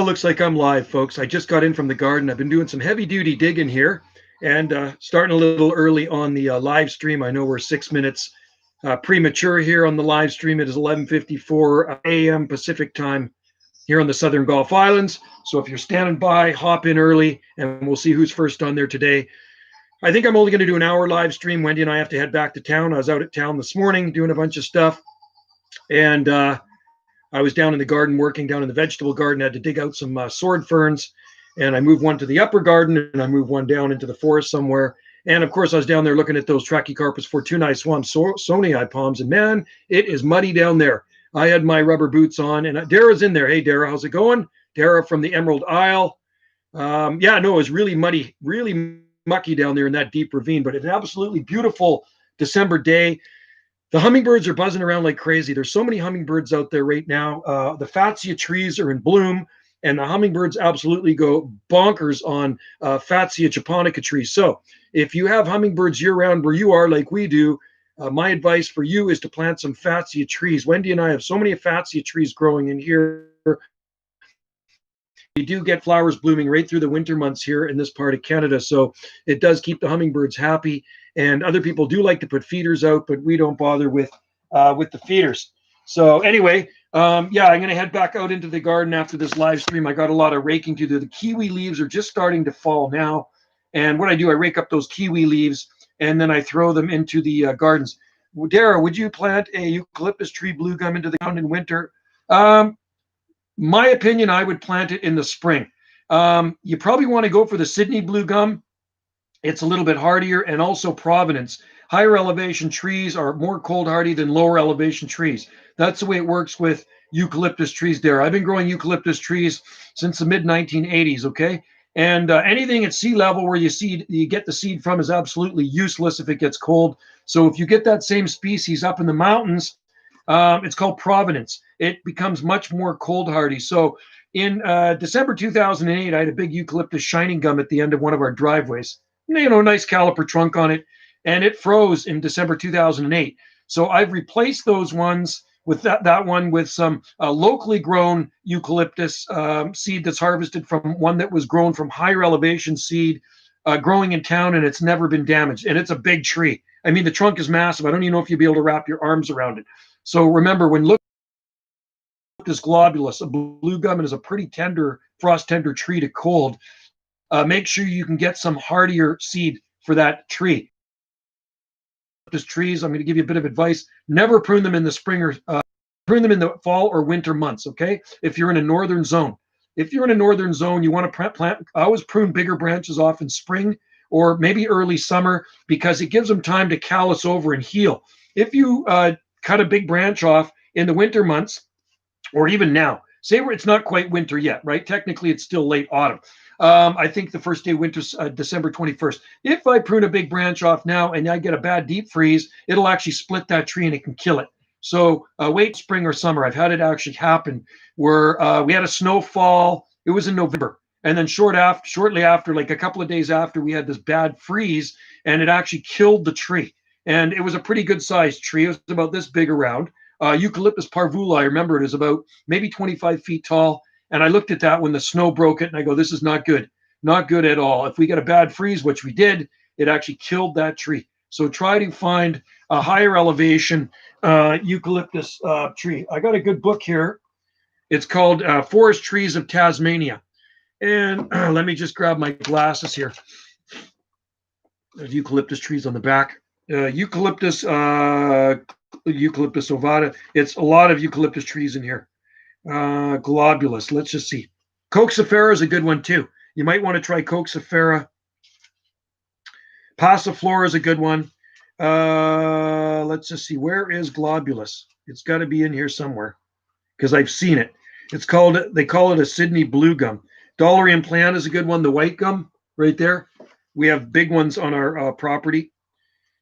looks like I'm live, folks. I just got in from the garden. I've been doing some heavy duty digging here and starting a little early on the live stream. I know we're 6 minutes premature here on the live stream. It is 11:54 a.m. Pacific time here on the Southern Gulf Islands. So if you're standing by, hop in early and we'll see who's first on there today. I think I'm only going to do an hour live stream. Wendy and I have to head back to town. I was out at town this morning doing a bunch of stuff. And I was down in the garden working down in the vegetable garden. I had to dig out some sword ferns, and I moved one to the upper garden, and I moved one down into the forest somewhere. And of course, I was down there looking at those Trachycarpus fortunei swamps, sonii palms, and man, it is muddy down there. I had my rubber boots on, and Dara's in there. Hey, Dara, how's it going? Dara from the Emerald Isle. Yeah, no, it was really muddy, really mucky down there in that deep ravine, but it's an absolutely beautiful December day. The hummingbirds are buzzing around like crazy. There's so many hummingbirds out there right now. The Fatsia trees are in bloom, and the hummingbirds absolutely go bonkers on Fatsia japonica trees. So if you have hummingbirds year-round where you are, like we do, my advice for you is to plant some Fatsia trees. Wendy and I have so many Fatsia trees growing in here. We do get flowers blooming right through the winter months here in this part of Canada, so it does keep the hummingbirds happy. And other people do like to put feeders out, but we don't bother with the feeders. So anyway, yeah, I'm going to head back out into the garden after this live stream. I got a lot of raking to do. The kiwi leaves are just starting to fall now. And what I do, I rake up those kiwi leaves, and then I throw them into the gardens. Dara, would you plant a eucalyptus tree blue gum into the ground in winter? My opinion, I would plant it in the spring. You probably want to go for the Sydney blue gum. It's a little bit hardier, and also Providence. Higher elevation trees are more cold hardy than lower elevation trees. That's the way it works with eucalyptus trees there. I've been growing eucalyptus trees since the mid 1980s, okay? And anything at sea level where you get the seed from is absolutely useless if it gets cold. So if you get that same species up in the mountains, it's called Providence. It becomes much more cold hardy. So in December 2008, I had a big eucalyptus shining gum at the end of one of our driveways. Nice caliper trunk on it, and it froze in December 2008. So I've replaced those ones with that one with some locally grown eucalyptus seed that's harvested from one that was grown from higher elevation seed growing in town, and it's never been damaged. And it's a big tree. I mean, the trunk is massive. I don't even know if you'll be able to wrap your arms around it. So remember, when eucalyptus globulus, a blue gum, is a pretty tender, frost tender tree to cold. Make sure you can get some hardier seed for that tree. These trees, I'm going to give you a bit of advice. Never prune them in the spring or prune them in the fall or winter months, okay? If you're in a northern zone. If you're in a northern zone, you want to plant, I always prune bigger branches off in spring or maybe early summer because it gives them time to callus over and heal. If you cut a big branch off in the winter months, or even now, say it's not quite winter yet, right? Technically, it's still late autumn. I think the first day of winter is December 21st. If I prune a big branch off now and I get a bad deep freeze, it'll actually split that tree and it can kill it. So wait spring or summer. I've had it actually happen where we had a snowfall. It was in November. And then shortly after, like a couple of days after, we had this bad freeze and it actually killed the tree. And it was a pretty good sized tree. It was about this big around. Eucalyptus parvula, I remember it is about maybe 25 feet tall. And I looked at that when the snow broke it and I go, this is not good. Not good at all. If we get a bad freeze, which we did, it actually killed that tree. So try to find a higher elevation eucalyptus tree. I got a good book here. It's called Forest Trees of Tasmania. And let me just grab my glasses here. There's eucalyptus trees on the back. Eucalyptus ovata. It's a lot of eucalyptus trees in here. Globulus. Let's just see. Coxifera is a good one too. You might want to try Coxifera. Passiflora is a good one. Let's just see. Where is Globulus? It's got to be in here somewhere because I've seen it. They call it a Sydney blue gum. Dollarium plant is a good one. The white gum right there. We have big ones on our property.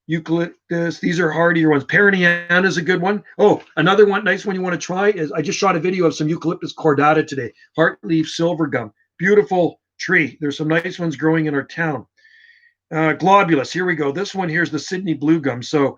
Eucalyptus, these are hardier ones. Perineana is a good one. Oh, another one, nice one you want to try is I just shot a video of some Eucalyptus cordata today. Heartleaf silver gum. Beautiful tree. There's some nice ones growing in our town. Globulus, here we go. This one here's the Sydney blue gum. So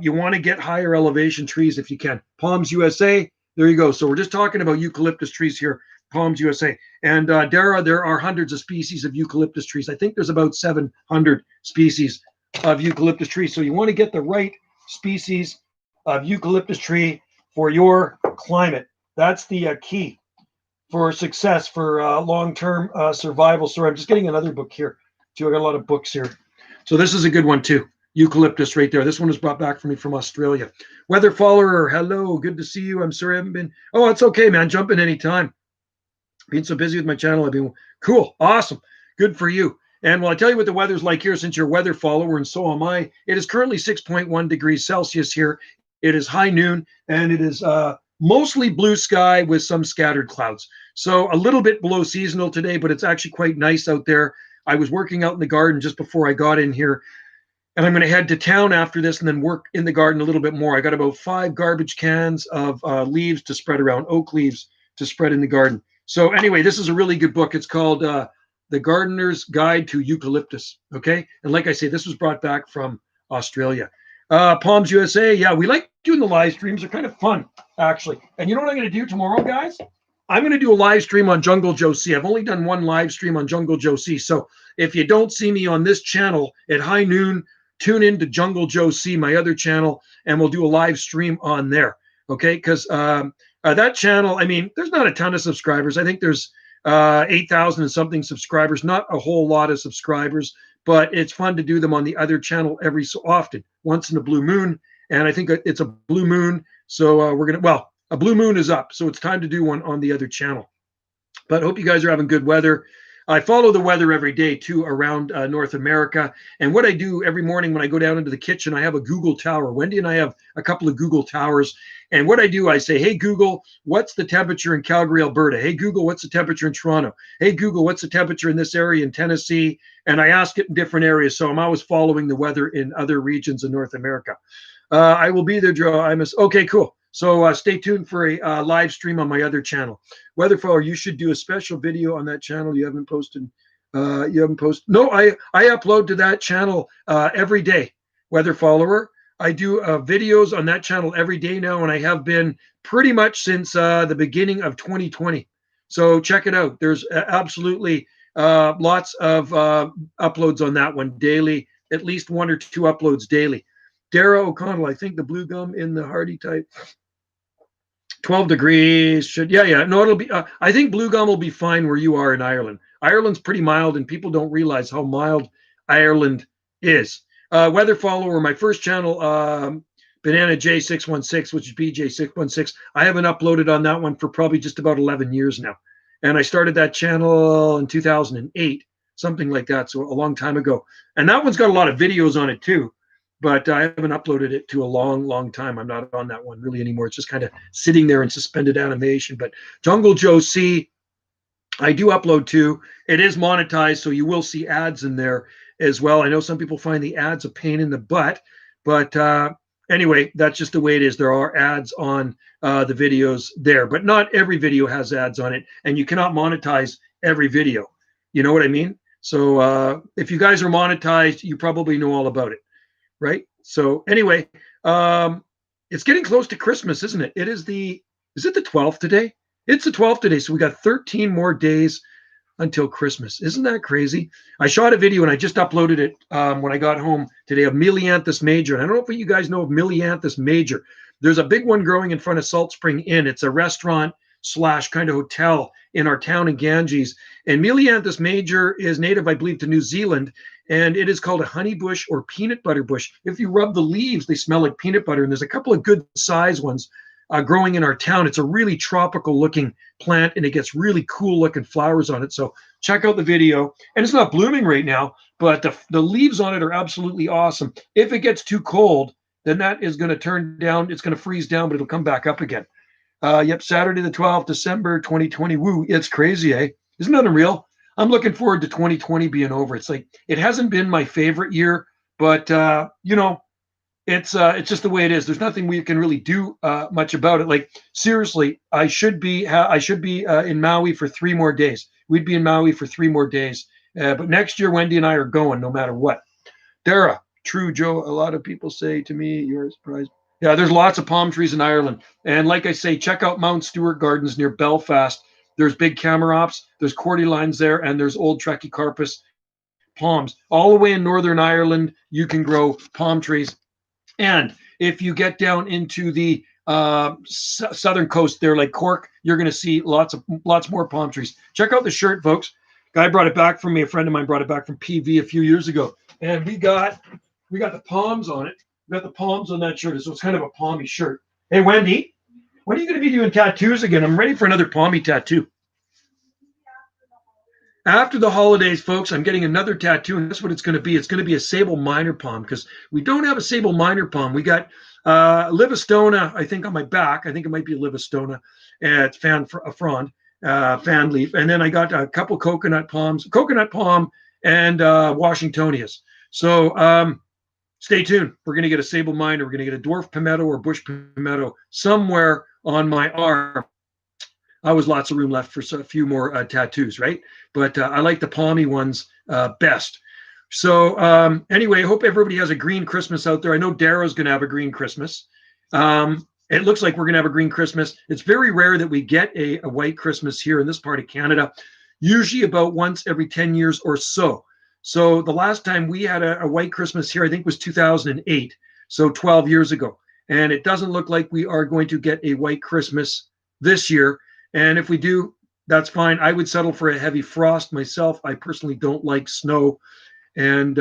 you want to get higher elevation trees if you can. Palms USA, there you go. So we're just talking about eucalyptus trees here. Palms USA. And Dara, there are hundreds of species of eucalyptus trees. I think there's about 700 species of eucalyptus trees. So you want to get the right species of eucalyptus tree for your climate. That's the key for success, for long-term survival. So I'm just getting another book here too. I got a lot of books here. So this is a good one too. Eucalyptus right there. This one was brought back for me from Australia. Weather follower, hello, good to see you. I'm sorry I haven't been. Oh, it's okay, man. Jump in anytime. Being so busy with my channel, I've been cool, awesome, good for you. And well, I tell you what the weather's like here, since you're a weather follower, and so am I. It is currently 6.1 degrees Celsius here. It is high noon, and it is mostly blue sky with some scattered clouds. So a little bit below seasonal today, but it's actually quite nice out there. I was working out in the garden just before I got in here, and I'm going to head to town after this and then work in the garden a little bit more. I got about 5 garbage cans of leaves to spread around, oak leaves to spread in the garden. So anyway, this is a really good book. It's called The Gardener's Guide to Eucalyptus. Okay. And like I say, this was brought back from Australia. Palms USA. Yeah, we like doing the live streams. They're kind of fun, actually. And you know what I'm going to do tomorrow, guys? I'm going to do a live stream on Jungle Joe C. I've only done one live stream on Jungle Joe C. So if you don't see me on this channel at high noon, tune in to Jungle Joe C, my other channel, and we'll do a live stream on there. Okay. Because that channel, I mean, there's not a ton of subscribers. I think there's 8,000 and something subscribers, not a whole lot of subscribers, but it's fun to do them on the other channel every so often, once in a blue moon. And I think it's a blue moon. So we're going to, well, a blue moon is up. So it's time to do one on the other channel. But hope you guys are having good weather. I follow the weather every day too around North America. And what I do every morning when I go down into the kitchen, I have a Google Tower. Wendy and I have a couple of Google Towers. And what I do, I say, hey, Google, what's the temperature in Calgary, Alberta? Hey, Google, what's the temperature in Toronto? Hey, Google, what's the temperature in this area in Tennessee? And I ask it in different areas. So I'm always following the weather in other regions of North America. I will be there, Joe. Okay, cool. So stay tuned for a live stream on my other channel. Weatherfall, you should do a special video on that channel. You haven't posted. No, I upload to that channel every day. Weather follower. I do videos on that channel every day now, and I have been pretty much since the beginning of 2020. So check it out. There's absolutely lots of uploads on that one daily, at least 1 or 2 uploads daily. Dara O'Connell, I think the blue gum in the hardy type. 12 degrees should, yeah. No, it'll be, I think blue gum will be fine where you are in Ireland. Ireland's pretty mild, and people don't realize how mild Ireland is. Weather follower, my first channel, Banana J616, which is BJ616. I haven't uploaded on that one for probably just about 11 years now. And I started that channel in 2008, something like that. So a long time ago. And that one's got a lot of videos on it too. But I haven't uploaded it to a long, long time. I'm not on that one really anymore. It's just kind of sitting there in suspended animation. But Jungle Joe C, I do upload to. It is monetized, so you will see ads in there as well. I know some people find the ads a pain in the butt, but anyway, that's just the way it is. There are ads on the videos there, but not every video has ads on it, and you cannot monetize every video. You know what I mean? So if you guys are monetized, you probably know all about it. Right. So anyway, it's getting close to Christmas, isn't it? Is it the 12th today? It's the 12th today. So we got 13 more days until Christmas. Isn't that crazy? I shot a video and I just uploaded it when I got home today of Melianthus major. And I don't know if you guys know of Melianthus major. There's a big one growing in front of Salt Spring Inn. It's a restaurant / kind of hotel in our town in Ganges. And Melianthus major is native, I believe, to New Zealand. And it is called a honey bush or peanut butter bush. If you rub the leaves, they smell like peanut butter. And there's a couple of good size ones growing in our town. It's a really tropical looking plant, and it gets really cool looking flowers on it. So check out the video. And it's not blooming right now, but the leaves on it are absolutely awesome. If it gets too cold, then that is going to turn down. It's going to freeze down, but it'll come back up again. Yep, Saturday the 12th, December 2020. Woo, it's crazy, eh? Isn't that unreal? I'm looking forward to 2020 being over. It's like, it hasn't been my favorite year, but you know, it's just the way it is. There's nothing we can really do much about it. Like seriously, I should be in Maui for 3 more days. We'd be in Maui for 3 more days. But next year, Wendy and I are going no matter what. Dara, true, Joe. A lot of people say to me, you're surprised. Yeah, there's lots of palm trees in Ireland. And like I say, check out Mount Stewart Gardens near Belfast. there's big Camarops, there's Cordylines there, and there's old Trachycarpus palms. All the way in Northern Ireland, you can grow palm trees. And if you get down into the southern coast there, like Cork, you're going to see lots more palm trees. Check out the shirt, folks. Guy brought it back from me. A friend of mine brought it back from PV a few years ago, and we got the palms on it. We got the palms on that shirt, so it's kind of a palmy shirt. Hey, Wendy, when are you going to be doing tattoos again? I'm ready for another palmy tattoo. After the holidays, folks, I'm getting another tattoo, and that's what it's going to be. It's going to be a sable minor palm because we don't have a sable minor palm. We got Livistona, I think, on my back. I think it might be a Livistona. It's frond, fan leaf. And then I got a couple coconut palm, and Washingtonias. So stay tuned. We're going to get a sable minor. We're going to get a dwarf palmetto or bush palmetto somewhere on my arm. Always lots of room left for a few more tattoos, right? But I like the palmy ones best. So anyway, I hope everybody has a green Christmas out there. I know Darrow's going to have a green Christmas. It looks like we're going to have a green Christmas. It's very rare that we get a white Christmas here in this part of Canada, usually about once every 10 years or so. So the last time we had a white Christmas here, I think, was 2008, so 12 years ago. And it doesn't look like we are going to get a white Christmas this year. And if we do, that's fine. I would settle for a heavy frost myself. I personally don't like snow. And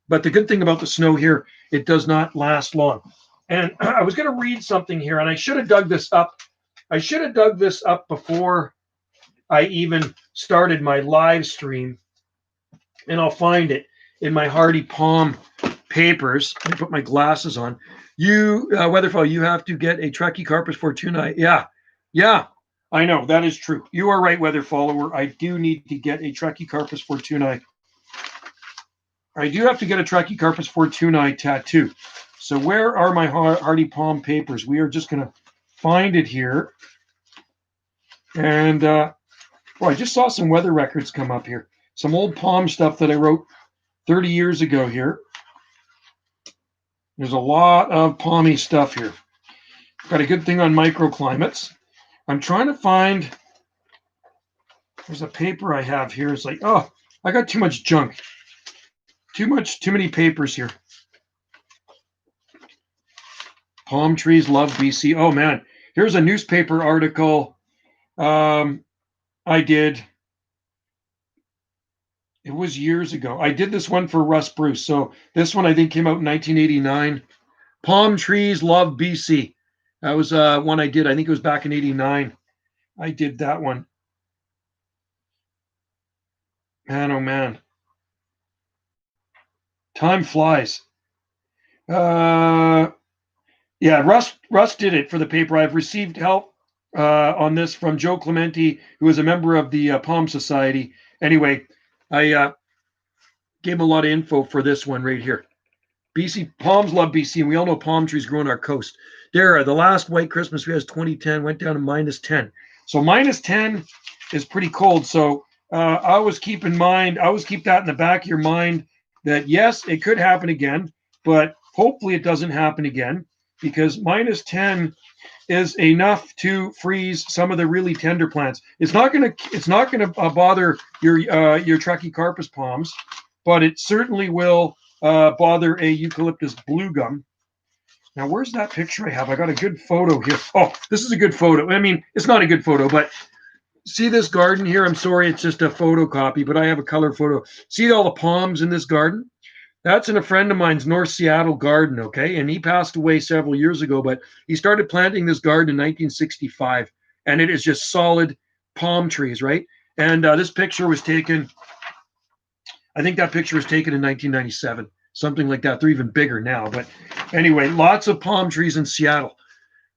but the good thing about the snow here, it does not last long. And I was going to read something here, and I should have dug this up. I should have dug this up before I even started my live stream. And I'll find it in my Hardy Palm papers. Let me put my glasses on. You, Weatherfall, you have to get a Trachycarpus fortunae. Yeah. I know, that is true. You are right, weather follower. I do need to get a Trachycarpus fortunae. I do have to get a Trachycarpus fortunae tattoo. So where are my Hardy Palm papers? We are just going to find it here. And I just saw some weather records come up here. Some old palm stuff that I wrote 30 years ago here. There's a lot of palmy stuff here. Got a good thing on microclimates. I'm trying to find, there's a paper I have here. It's like, oh, I got too much junk. Too many papers here. Palm trees love BC. Oh, man. Here's a newspaper article I did. It was years ago. I did this one for Russ Bruce. So this one, I think, came out in 1989. Palm trees love BC. That was one I did. I think it was back in 89. I did that one. Man, oh, man. Time flies. Yeah, Russ did it for the paper. I've received help on this from Joe Clementi, who is a member of the Palm Society. Anyway, I gave him a lot of info for this one right here. BC, palms love BC, and we all know palm trees grow on our coast. Dara, the last white Christmas we had was 2010, went down to -10. So -10 is pretty cold. So always keep that in the back of your mind that, yes, it could happen again, but hopefully it doesn't happen again, because -10 is enough to freeze some of the really tender plants. It's not gonna bother your Trachycarpus palms, but it certainly will bother a eucalyptus blue gum. Now, where's that picture I have? I got a good photo here. Oh, this is a good photo. I mean, it's not a good photo, but see this garden here? I'm sorry, it's just a photocopy, but I have a color photo. See all the palms in this garden? That's in a friend of mine's North Seattle garden, okay? And he passed away several years ago, but he started planting this garden in 1965, and it is just solid palm trees, right? And this picture was taken, I think that picture was taken in 1997, something like that. They're even bigger now. But anyway, lots of palm trees in Seattle.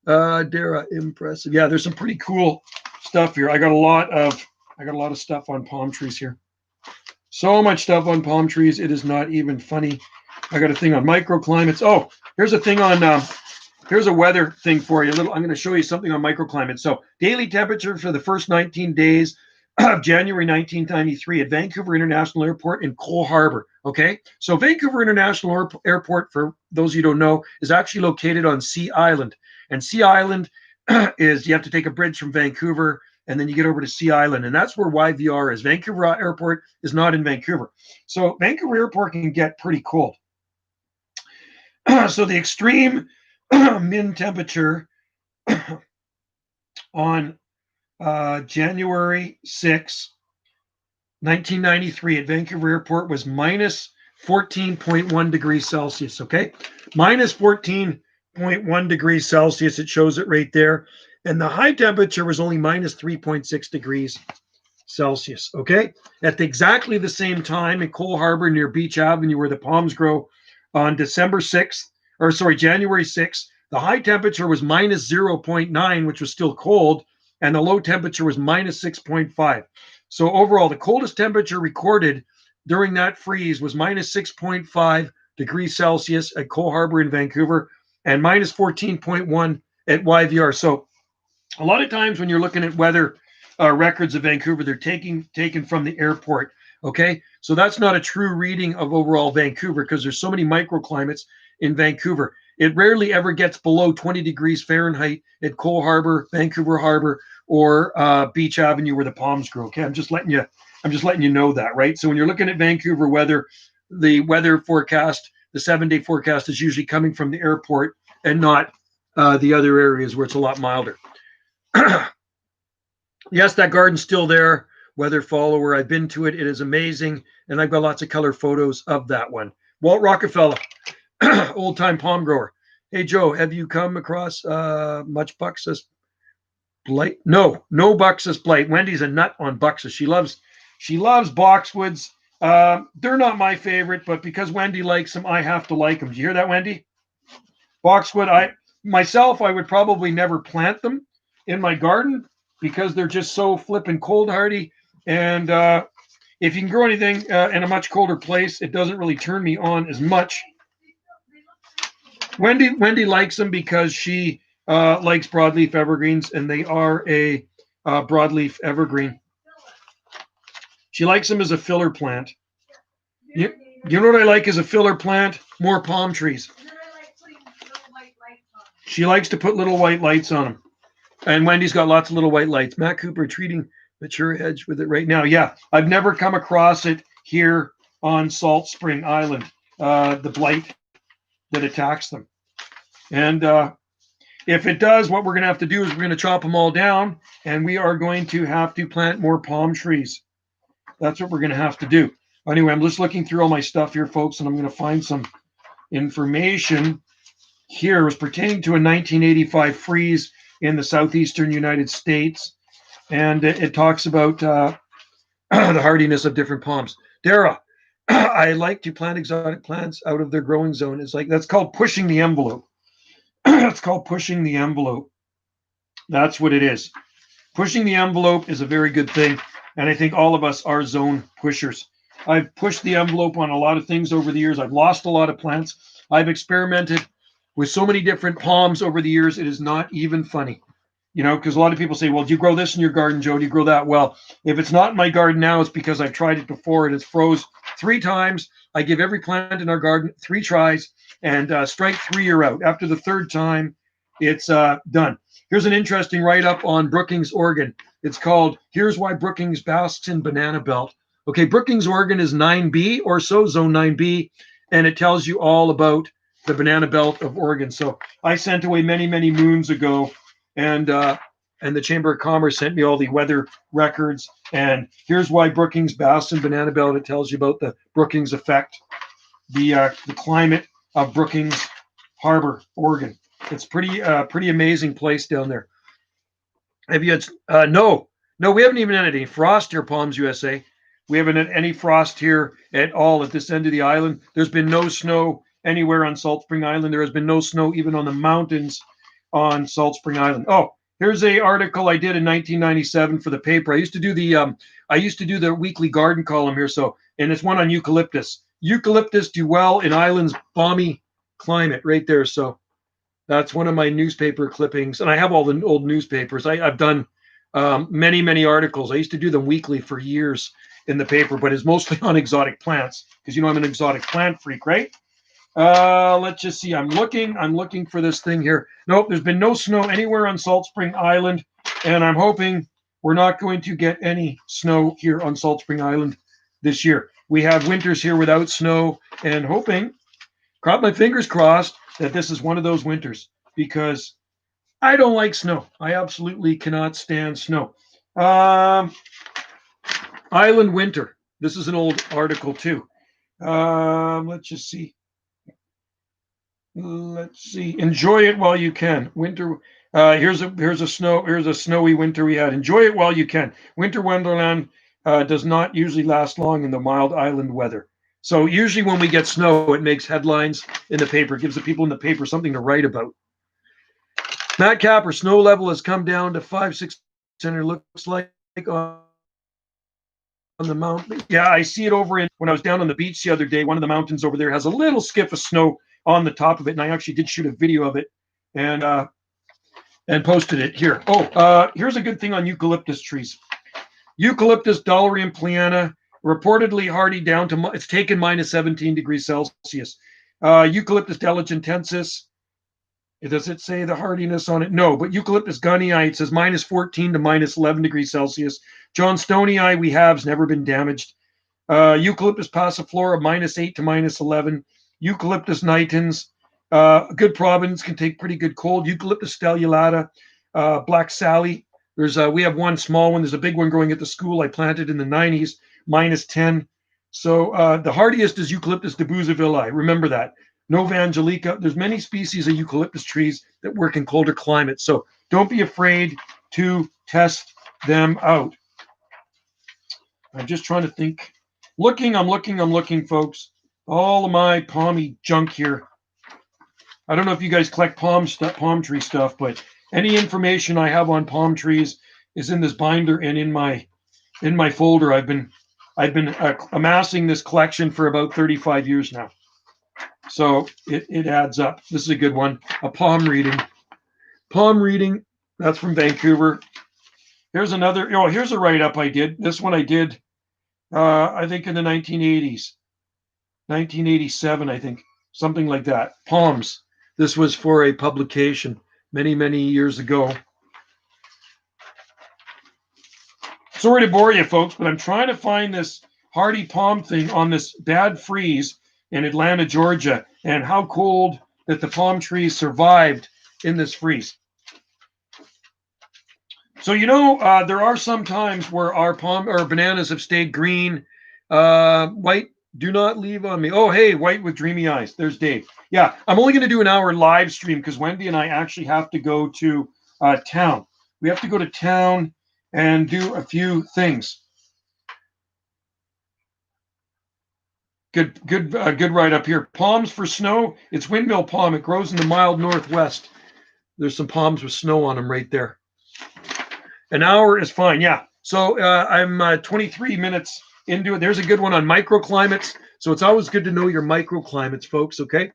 Dara, impressive. Yeah, there's some pretty cool stuff here. I got a lot of stuff on palm trees here. So much stuff on palm trees. It is not even funny. I got a thing on microclimates. Oh, here's a thing on, here's a weather thing for you. I'm going to show you something on microclimates. So daily temperature for the first 19 days of January 1993 at Vancouver International Airport in Cole Harbour. Okay, so Vancouver International Airport, for those of you who don't know, is actually located on Sea Island. And Sea Island is, you have to take a bridge from Vancouver and then you get over to Sea Island, and that's where YVR is. Vancouver Airport is not in Vancouver. So Vancouver Airport can get pretty cold. So the extreme min temperature on January 6, 1993 at Vancouver Airport was minus 14.1 degrees Celsius, okay? Minus 14.1 degrees Celsius, it shows it right there. And the high temperature was only minus 3.6 degrees Celsius, okay? At exactly the same time in Cole Harbor near Beach Avenue where the palms grow on January 6th, the high temperature was minus 0.9, which was still cold, and the low temperature was minus 6.5. So overall, the coldest temperature recorded during that freeze was minus 6.5 degrees Celsius at Cole Harbor in Vancouver and minus 14.1 at YVR. So a lot of times when you're looking at weather records of Vancouver, they're taken from the airport. Okay, so that's not a true reading of overall Vancouver because there's so many microclimates in Vancouver. It rarely ever gets below 20 degrees Fahrenheit at Cole Harbor, Vancouver Harbor, or Beach Avenue where the palms grow. Okay, I'm just letting you know that, right? So when you're looking at Vancouver weather, the weather forecast, the 7-day forecast is usually coming from the airport and not the other areas where it's a lot milder. Yes, that garden's still there. Weather follower. I've been to it. It is amazing. And I've got lots of color photos of that one. Walt Rockefeller, old time palm grower. Hey, Joe, have you come across much Buxus blight? No Buxus blight. Wendy's a nut on Buxus. She loves boxwoods. They're not my favorite, but because Wendy likes them, I have to like them. Do you hear that, Wendy? Boxwood, I would probably never plant them in my garden because they're just so flippin' cold hardy. And if you can grow anything in a much colder place, it doesn't really turn me on as much. Wendy likes them because she likes broadleaf evergreens, and they are a broadleaf evergreen. She likes them as a filler plant. You know what I like as a filler plant? More palm trees. She likes to put little white lights on them. And Wendy's got lots of little white lights. Matt Cooper treating mature hedge with it right now. Yeah, I've never come across it here on Salt Spring Island, the blight that attacks them. And if it does, what we're going to have to do is we're going to chop them all down, and we are going to have to plant more palm trees. That's what we're going to have to do. Anyway, I'm just looking through all my stuff here, folks, and I'm going to find some information here. It was pertaining to a 1985 freeze in the southeastern United States, and it talks about the hardiness of different palms. Dara, I like to plant exotic plants out of their growing zone. It's like that's called pushing the envelope. It's called pushing the envelope. That's what it is. Pushing the envelope is a very good thing, and I think all of us are zone pushers. I've pushed the envelope on a lot of things over the years. I've lost a lot of plants. I've experimented with so many different palms over the years, it is not even funny. You know, because a lot of people say, well, do you grow this in your garden, Joe? Do you grow that? Well, if it's not in my garden now, it's because I've tried it before and it's froze 3 times. I give every plant in our garden 3 tries, and strike 3, you're out. After the 3rd time, it's done. Here's an interesting write-up on Brookings, Oregon. It's called, Here's Why Brookings Basks in Banana Belt. Okay, Brookings, Oregon is 9B or so, zone 9B, and it tells you all about the banana belt of Oregon. So I sent away many, many moons ago, and the Chamber of Commerce sent me all the weather records. And here's why Brookings, Bass, and Banana Belt. It tells you about the Brookings effect, the climate of Brookings Harbor, Oregon. It's pretty amazing place down there. Have you had no, we haven't even had any frost here, Palms USA. We haven't had any frost here at all at this end of the island. There's been no snow anywhere on Salt Spring Island. There has been no snow even on the mountains on Salt Spring Island. Oh, here's a article I did in 1997 for the paper. I used to do the weekly garden column here. So, and it's one on eucalyptus. Eucalyptus do well in islands balmy climate right there. So that's one of my newspaper clippings, and I have all the old newspapers. I've done many articles. I used to do them weekly for years in the paper, but it's mostly on exotic plants because I'm an exotic plant freak, right? Let's just see. I'm looking for this thing here. Nope, there's been no snow anywhere on Salt Spring Island, and I'm hoping we're not going to get any snow here on Salt Spring Island this year. We have winters here without snow, and hoping, cross my fingers crossed, that this is one of those winters, because I don't like snow. I absolutely cannot stand snow. Island winter. This is an old article too. Let's just see. Let's see. Enjoy it while you can. Winter. Here's a snowy winter we had. Enjoy it while you can. Winter Wonderland does not usually last long in the mild island weather. So usually when we get snow, it makes headlines in the paper, gives the people in the paper something to write about. Matt Capper, snow level has come down to 5-6 centimeters. Looks like on the mountain. Yeah, I see it over in, when I was down on the beach the other day, one of the mountains over there has a little skiff of snow on the top of it, and I actually did shoot a video of it and posted it here. Here's a good thing on eucalyptus trees. Eucalyptus Dallerium Pliana, reportedly hardy down to, it's taken minus 17 degrees Celsius. Eucalyptus deligentensis, does it say the hardiness on it? No, but Eucalyptus gunnii, it says minus 14 to minus 11 degrees Celsius. Johnstonii we have has never been damaged. Eucalyptus passiflora, minus 8 to minus 11. Eucalyptus nitens, good province, can take pretty good cold. Eucalyptus stellulata, Black Sally. We have one small one. There's a big one growing at the school I planted in the 90s, minus 10. So the hardiest is Eucalyptus debusavilli. Remember that. Nova Angelica. There's many species of eucalyptus trees that work in colder climates. So don't be afraid to test them out. I'm just trying to think. I'm looking, folks. All of my palmy junk here. I don't know if you guys collect palm tree stuff, but any information I have on palm trees is in this binder and in my folder. I've been amassing this collection for about 35 years now. So it adds up. This is a good one. A palm reading. That's from Vancouver. Here's another. Here's a write-up I did. This one I did, I think in the 1980s. 1987, I think. Something like that. Palms. This was for a publication many, many years ago. Sorry to bore you, folks, but I'm trying to find this hardy palm thing on this bad freeze in Atlanta, Georgia, and how cold that the palm trees survived in this freeze. So, there are some times where our bananas have stayed green. White, do not leave on me. Oh, hey, white with dreamy eyes. There's Dave. Yeah, I'm only going to do an hour live stream because Wendy and I actually have to go to town. We have to go to town and do a few things. Good write up here. Palms for snow. It's windmill palm. It grows in the mild northwest. There's some palms with snow on them right there. An hour is fine. Yeah. So I'm 23 minutes into it. There's a good one on microclimates. So it's always good to know your microclimates, folks. Okay.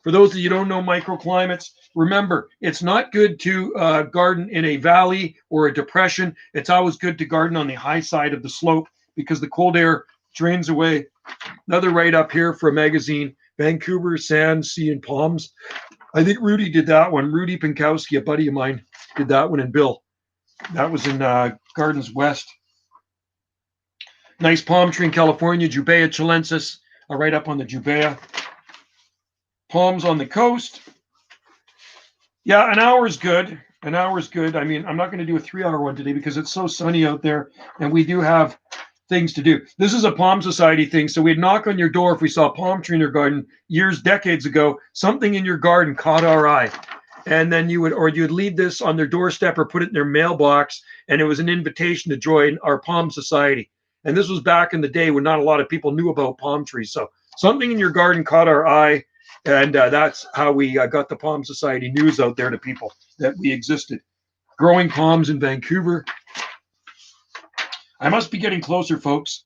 For those of you who don't know microclimates, remember, it's not good to garden in a valley or a depression. It's always good to garden on the high side of the slope because the cold air drains away. Another write-up here for a magazine, Vancouver, Sand, Sea, and Palms. I think Rudy did that one. Rudy Pinkowski, a buddy of mine, did that one, and Bill. That was in Gardens West. Nice palm tree in California, Jubea chilensis. I'll write up on the Jubea. Palms on the coast. Yeah, an hour is good. An hour is good. I mean, I'm not going to do a 3-hour one today because it's so sunny out there, and we do have things to do. This is a Palm Society thing. So we'd knock on your door if we saw a palm tree in your garden decades ago. Something in your garden caught our eye. And then you'd leave this on their doorstep or put it in their mailbox, and it was an invitation to join our Palm Society. And this was back in the day when not a lot of people knew about palm trees. So something in your garden caught our eye, and that's how we got the Palm Society news out there to people that we existed. Growing palms in Vancouver. I must be getting closer, folks.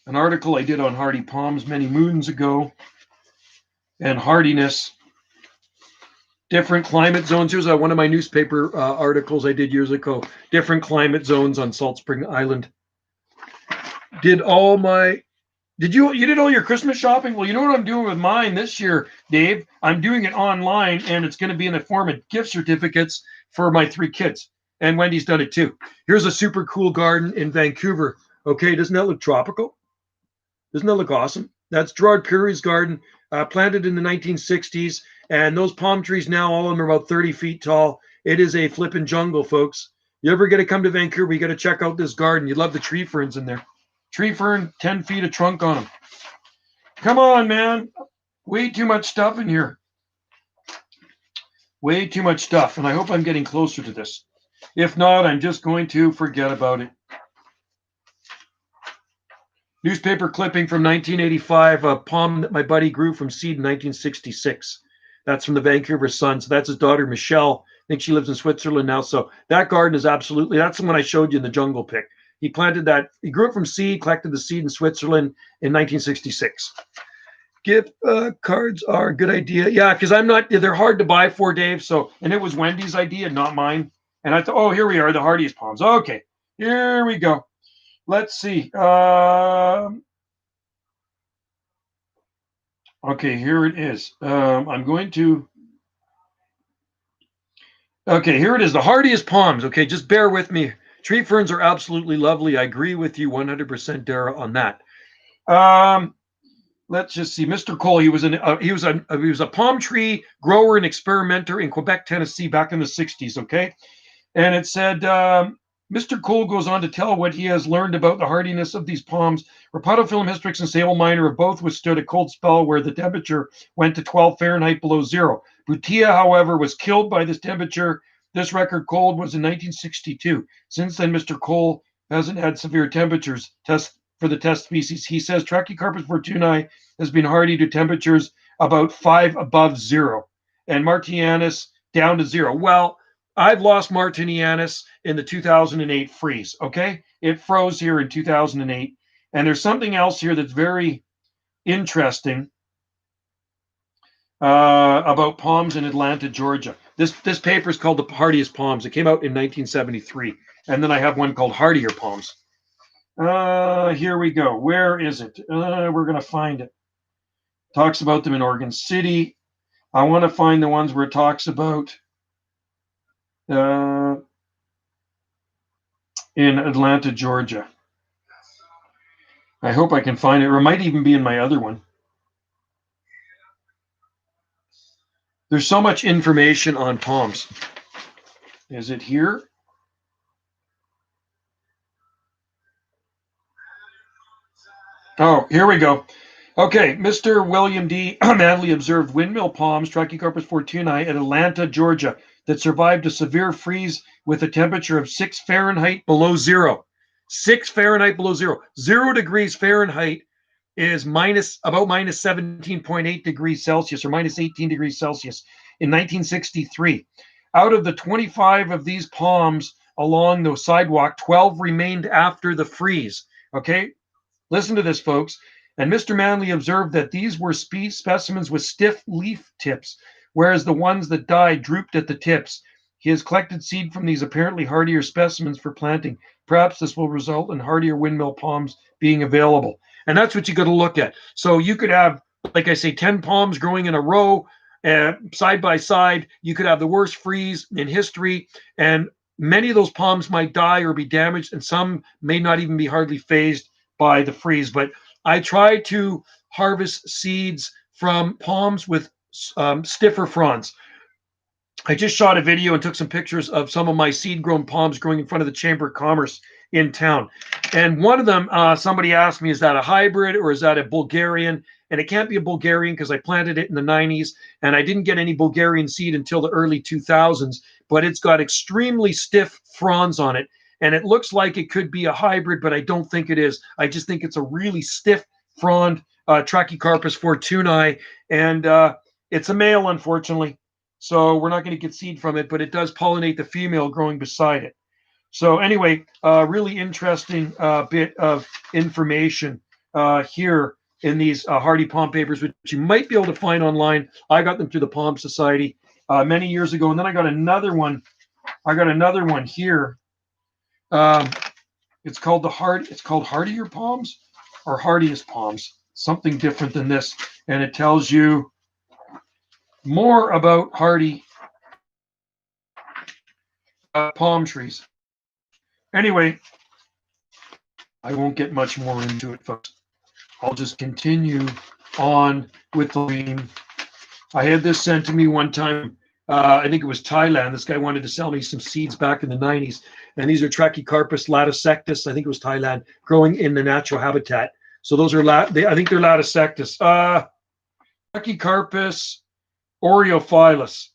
An article I did on hardy palms many moons ago, and hardiness. Different climate zones. Here's one of my newspaper articles I did years ago. Different climate zones on Salt Spring Island. You did all your Christmas shopping? Well, you know what I'm doing with mine this year, Dave? I'm doing it online, and it's going to be in the form of gift certificates for my 3 kids. And Wendy's done it too. Here's a super cool garden in Vancouver. Okay, doesn't that look tropical? Doesn't that look awesome? That's Gerard Curie's garden, planted in the 1960s. And those palm trees now, all of them are about 30 feet tall. It is a flippin' jungle, folks. You ever get to come to Vancouver, you got to check out this garden. You'd love the tree ferns in there. Tree fern, 10 feet of trunk on them. Come on, man. Way too much stuff in here. Way too much stuff. And I hope I'm getting closer to this. If not, I'm just going to forget about it. Newspaper clipping from 1985, a palm that my buddy grew from seed in 1966. That's from the Vancouver Sun. So that's his daughter, Michelle. I think she lives in Switzerland now. So that garden is absolutely, that's the one I showed you in the jungle pic. He planted that, he grew it from seed, collected the seed in Switzerland in 1966. Gift cards are a good idea. Yeah, because they're hard to buy for, Dave. So, and it was Wendy's idea, not mine. And I thought, oh, here we are, the hardiest palms. Okay, here we go. Let's see. Okay, here it is. I'm going to. Okay, here it is. The hardiest palms. Okay, just bear with me. Tree ferns are absolutely lovely. I agree with you 100%, Dara, on that. Let's just see. Mr. Cole, he was a palm tree grower and experimenter in Quebec, Tennessee, back in the 60s. Okay, and it said. Mr. Cole goes on to tell what he has learned about the hardiness of these palms. Rapatophyllum hystrix and sable minor have both withstood a cold spell where the temperature went to 12 Fahrenheit below zero. Butia, however, was killed by this temperature. This record cold was in 1962. Since then, Mr. Cole hasn't had severe temperatures for the test species. He says Trachycarpus fortunei has been hardy to temperatures about 5 above zero, and Martianus down to zero. Well, I've lost Martinianus in the 2008 freeze. Okay, it froze here in 2008, and there's something else here that's very interesting about palms in Atlanta, Georgia. This paper is called The Hardiest Palms. It came out in 1973, and then I have one called Hardier Palms. Here we go. Where is it? We're gonna find it. Talks about them in Oregon City. I want to find the ones where it talks about. In Atlanta, Georgia. I hope I can find it, or it might even be in my other one. There's so much information on palms. Is it here? Oh, here we go. Okay, Mr. William D. Manley observed windmill palms, Trachycarpus fortunei, at Atlanta, Georgia, that survived a severe freeze with a temperature of 6 Fahrenheit below zero. 6 Fahrenheit below zero. 0 degrees Fahrenheit is about minus 17.8 degrees Celsius or minus 18 degrees Celsius in 1963. Out of the 25 of these palms along the sidewalk, 12 remained after the freeze. Okay, listen to this, folks. And Mr. Manley observed that these were specimens with stiff leaf tips, whereas the ones that died drooped at the tips. He has collected seed from these apparently hardier specimens for planting. Perhaps this will result in hardier windmill palms being available. And that's what you got to look at. So you could have, like I say, 10 palms growing in a row, side by side. You could have the worst freeze in history, and many of those palms might die or be damaged, and some may not even be hardly phased by the freeze. But I try to harvest seeds from palms with stiffer fronds. I just shot a video and took some pictures of some of my seed-grown palms growing in front of the Chamber of Commerce in town. And one of them, somebody asked me, is that a hybrid or is that a Bulgarian? And it can't be a Bulgarian because I planted it in the 90s and I didn't get any Bulgarian seed until the early 2000s, but it's got extremely stiff fronds on it. And it looks like it could be a hybrid, but I don't think it is. I just think it's a really stiff frond Trachycarpus fortunei, and it's a male, unfortunately. So we're not going to get seed from it, but it does pollinate the female growing beside it. So anyway, really interesting bit of information here in these hardy palm papers, which you might be able to find online. I got them through the Palm Society many years ago, and then I got another one. Here. It's called Hardier Palms or Hardiest Palms, something different than this, and it tells you more about hardy palm trees. Anyway, I won't get much more into it, folks. I'll just continue on with the dream. I had this sent to me one time. I think it was Thailand. This guy wanted to sell me some seeds back in the 90s. And these are Trachycarpus latisectus. I think it was Thailand, growing in the natural habitat. So those are, I think they're latisectus. Trachycarpus aureophilus.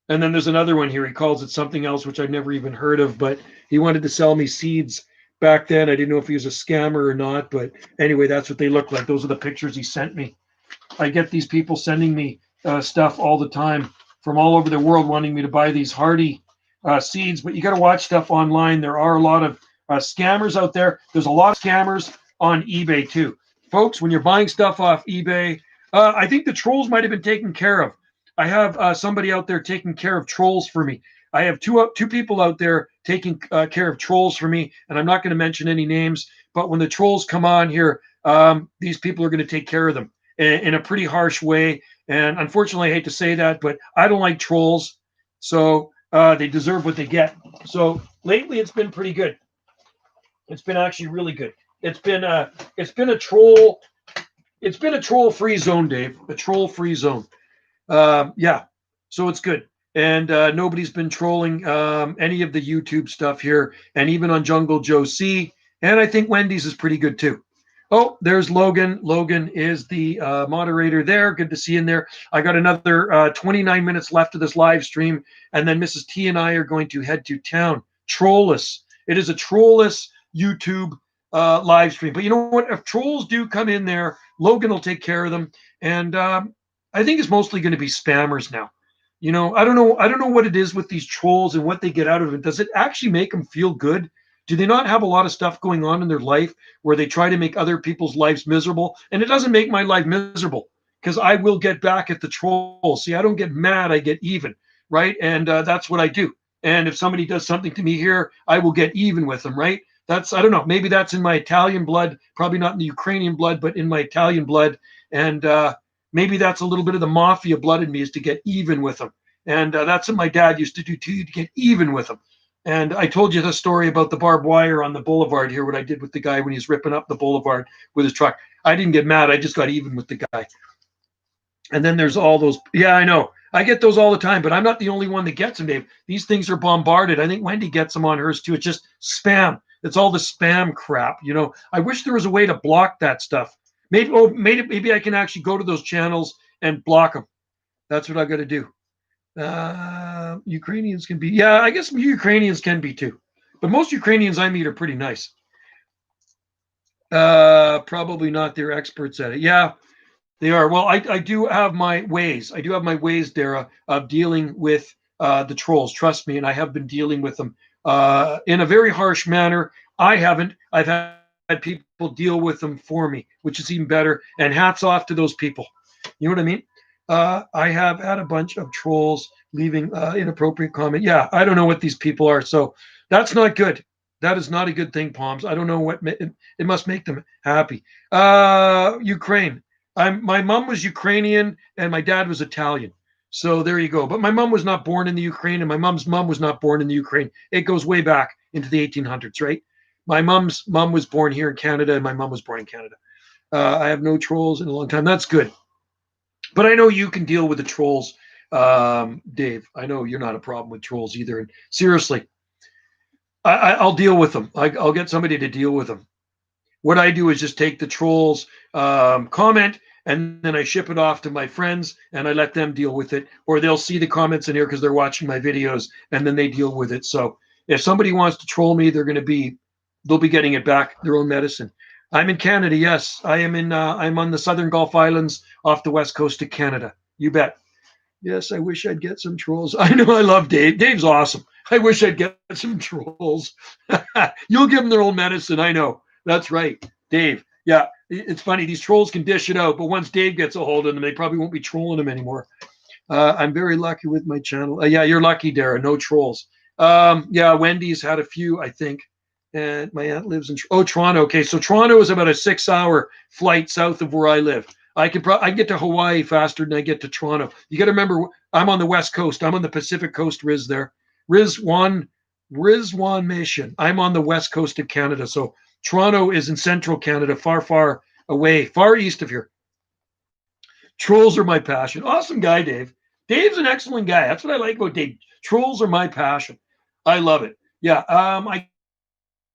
And then there's another one here. He calls it something else, which I've never even heard of. But he wanted to sell me seeds back then. I didn't know if he was a scammer or not. But anyway, that's what they look like. Those are the pictures he sent me. I get these people sending me stuff all the time from all over the world wanting me to buy these hardy seeds, but you got to watch stuff online. There are a lot of scammers out there. There's a lot of scammers on eBay too. Folks, when you're buying stuff off eBay, I think the trolls might have been taken care of. I have somebody out there taking care of trolls for me. I have two people out there taking care of trolls for me, and I'm not going to mention any names, but when the trolls come on here, these people are going to take care of them in a pretty harsh way. And unfortunately, I hate to say that, but I don't like trolls. So they deserve what they get. So lately it's been pretty good. It's been actually really good. It's been a troll free zone, Dave. A troll free zone. Yeah. So it's good. And nobody's been trolling any of the YouTube stuff here. And even on Jungle Joe C. And I think Wendy's is pretty good too. Oh, there's Logan. Logan is the moderator there. Good to see you in there. I got another 29 minutes left of this live stream, and then Mrs. T and I are going to head to town. Trollless. It is a trollless YouTube live stream. But you know what? If trolls do come in there, Logan will take care of them. And I think it's mostly going to be spammers now. You know, I don't know what it is with these trolls and what they get out of it. Does it actually make them feel good? Do they not have a lot of stuff going on in their life where they try to make other people's lives miserable? And it doesn't make my life miserable because I will get back at the troll. See, I don't get mad, I get even, right? And that's what I do. And if somebody does something to me here, I will get even with them, right? That's, I don't know, maybe that's in my Italian blood, probably not in the Ukrainian blood, but in my Italian blood. And maybe that's a little bit of the mafia blood in me, is to get even with them. And that's what my dad used to do too, to get even with them. And I told you the story about the barbed wire on the boulevard here, what I did with the guy when he's ripping up the boulevard with his truck. I didn't get mad. I just got even with the guy. And then there's all those. Yeah, I know. I get those all the time, but I'm not the only one that gets them, Dave. These things are bombarded. I think Wendy gets them on hers too. It's just spam. It's all the spam crap. You know, I wish there was a way to block that stuff. Maybe I can actually go to those channels and block them. That's what I got to do. Ukrainians can be, yeah, I guess Ukrainians can be too, but most Ukrainians I meet are pretty nice. Probably not. They're experts at it. Yeah, they are. Well, I do have my ways. I do have my ways, Dara, of dealing with the trolls. Trust me, and I have been dealing with them in a very harsh manner. I haven't. I've had people deal with them for me, which is even better. And hats off to those people. You know what I mean? I have had a bunch of trolls leaving inappropriate comment. Yeah, I don't know what these people are. So that's not good. That is not a good thing, Palms. I don't know what it must make them happy. Ukraine. My mom was Ukrainian and my dad was Italian. So there you go. But my mom was not born in the Ukraine and my mom's mom was not born in the Ukraine. It goes way back into the 1800s, right? My mom's mom was born here in Canada and my mom was born in Canada. I have no trolls in a long time. That's good. But I know you can deal with the trolls, Dave. I know you're not a problem with trolls either. And seriously, I'll deal with them. I'll get somebody to deal with them. What I do is just take the trolls comment and then I ship it off to my friends and I let them deal with it. Or they'll see the comments in here because they're watching my videos and then they deal with it. So if somebody wants to troll me, they'll be getting it back, their own medicine. I'm in Canada. Yes, I am I'm on the Southern Gulf Islands off the west coast of Canada. You bet. Yes, I wish I'd get some trolls. I know I love Dave. Dave's awesome. I wish I'd get some trolls. You'll give them their own medicine. I know. That's right, Dave. Yeah, it's funny. These trolls can dish it out, but once Dave gets a hold of them, they probably won't be trolling them anymore. I'm very lucky with my channel. Yeah, you're lucky, Dara. No trolls. Yeah, Wendy's had a few, I think. And my aunt lives in Toronto. Okay, so Toronto is about a 6-hour flight south of where I live. I can get to Hawaii faster than I get to Toronto. You got to remember, I'm on the West Coast. I'm on the Pacific Coast, Riz there. Rizwan, Rizwan Mission. I'm on the west coast of Canada. So Toronto is in central Canada, far, far away, far east of here. Trolls are my passion. Awesome guy, Dave. Dave's an excellent guy. That's what I like about Dave. Trolls are my passion. I love it. Yeah. I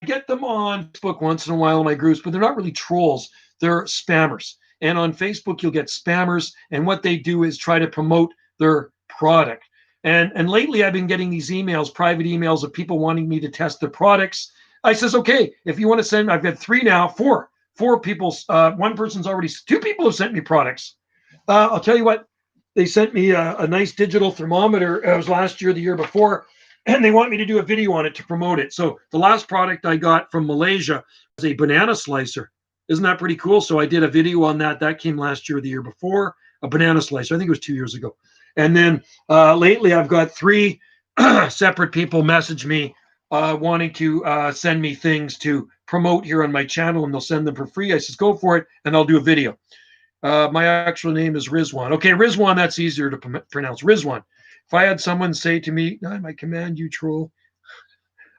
get them on Facebook once in a while in my groups, but they're not really trolls. They're spammers. And on Facebook, you'll get spammers. And what they do is try to promote their product. And lately, I've been getting these emails, private emails of people wanting me to test their products. I says, okay, if you want to send, I've got three now, four people. One person's already, two people have sent me products. I'll tell you what, they sent me a nice digital thermometer. It was last year, the year before, and they want me to do a video on it to promote it. So the last product I got from Malaysia was a banana slicer. Isn't that pretty cool? So I did a video on that. That came last year, the year before, a banana slicer. I think it was 2 years ago. And then lately, I've got three separate people message me wanting to send me things to promote here on my channel, and they'll send them for free. I says, go for it, and I'll do a video. My actual name is Rizwan. Okay, Rizwan, that's easier to pronounce. Rizwan. If I had someone say to me, I command you, troll.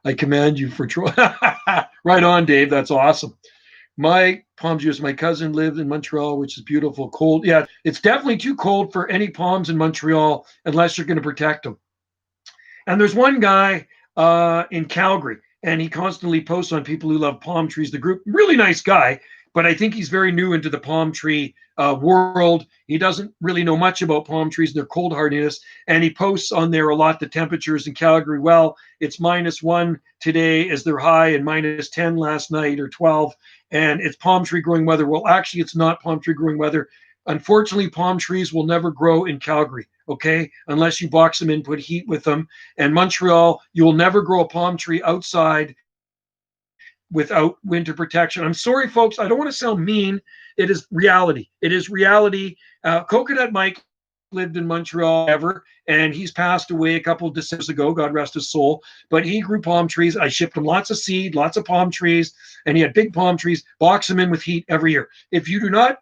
I command you for troll. Right on, Dave. That's awesome. My palms juice, my cousin lived in Montreal, which is beautiful, cold. Yeah, it's definitely too cold for any palms in Montreal unless you're going to protect them. And there's one guy in Calgary, and he constantly posts on people who love palm trees. The group, really nice guy, but I think he's very new into the palm tree world. He doesn't really know much about palm trees and their cold hardiness, and he posts on there a lot the temperatures in Calgary. Well, it's -1 today is their high, and -10 last night or 12, and it's palm tree growing weather. Well, actually, it's not palm tree growing weather. Unfortunately, palm trees will never grow in Calgary, okay, unless you box them in, put heat with them. And Montreal, you will never grow a palm tree outside without winter protection. I'm sorry, folks. I don't want to sound mean. It is reality. It is reality. Coconut Mike lived in Montreal ever, and he's passed away a couple of Decembers ago, God rest his soul. But he grew palm trees. I shipped him lots of seed, lots of palm trees, and he had big palm trees, box them in with heat every year. If you do not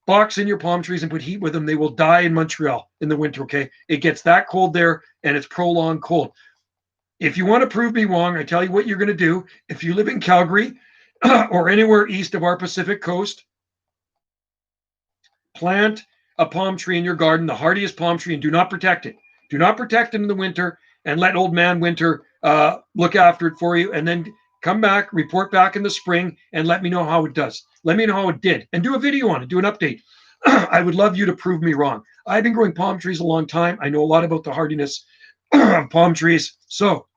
box in your palm trees and put heat with them, they will die in Montreal in the winter, okay? It gets that cold there, and it's prolonged cold. If you want to prove me wrong, I tell you what you're going to do. If you live in Calgary or anywhere east of our Pacific coast, plant a palm tree in your garden, the hardiest palm tree, and do not protect it. Do not protect it in the winter, and let old man winter look after it for you, and then come back, report back in the spring, and let me know how it does. Let me know how it did, and do a video on it, do an update. I would love you to prove me wrong. I've been growing palm trees a long time. I know a lot about the hardiness of palm trees. So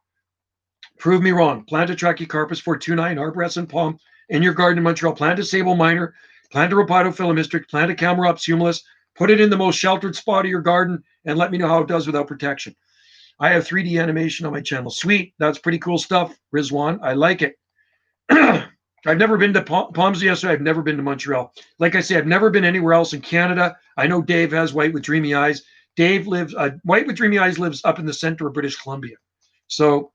prove me wrong. Plant a Trachycarpus fortunei, an arborescent palm in your garden in Montreal. Plant a sable minor, plant a Rhopidophyllum, plant a Camerops humilis, put it in the most sheltered spot of your garden, and let me know how it does without protection. I have 3D animation on my channel. Sweet. That's pretty cool stuff, Rizwan. I like it. I've never been to Palms yesterday. I've never been to Montreal. Like I say, I've never been anywhere else in Canada. I know Dave has White with Dreamy Eyes. Dave lives, White with Dreamy Eyes lives up in the center of British Columbia. So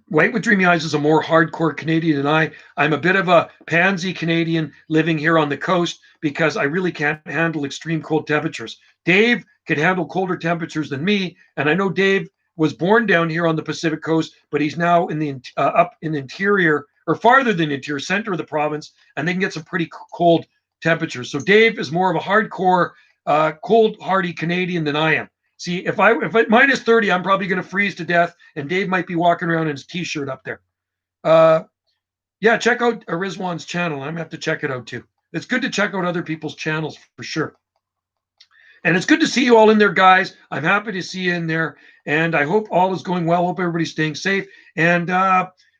White with Dreamy Eyes is a more hardcore Canadian than I'm a bit of a pansy Canadian living here on the coast because I really can't handle extreme cold temperatures. Dave could handle colder temperatures than me, and I know Dave was born down here on the Pacific coast, but he's now in the up in the interior or farther than the interior center of the province, and they can get some pretty cold temperatures. So Dave is more of a hardcore, cold hardy Canadian than I am. See, if at -30, I'm probably going to freeze to death, and Dave might be walking around in his T-shirt up there. Yeah, check out Rizwan's channel. I'm going to have to check it out too. It's good to check out other people's channels for sure. And it's good to see you all in there, guys. I'm happy to see you in there, and I hope all is going well. Hope everybody's staying safe. And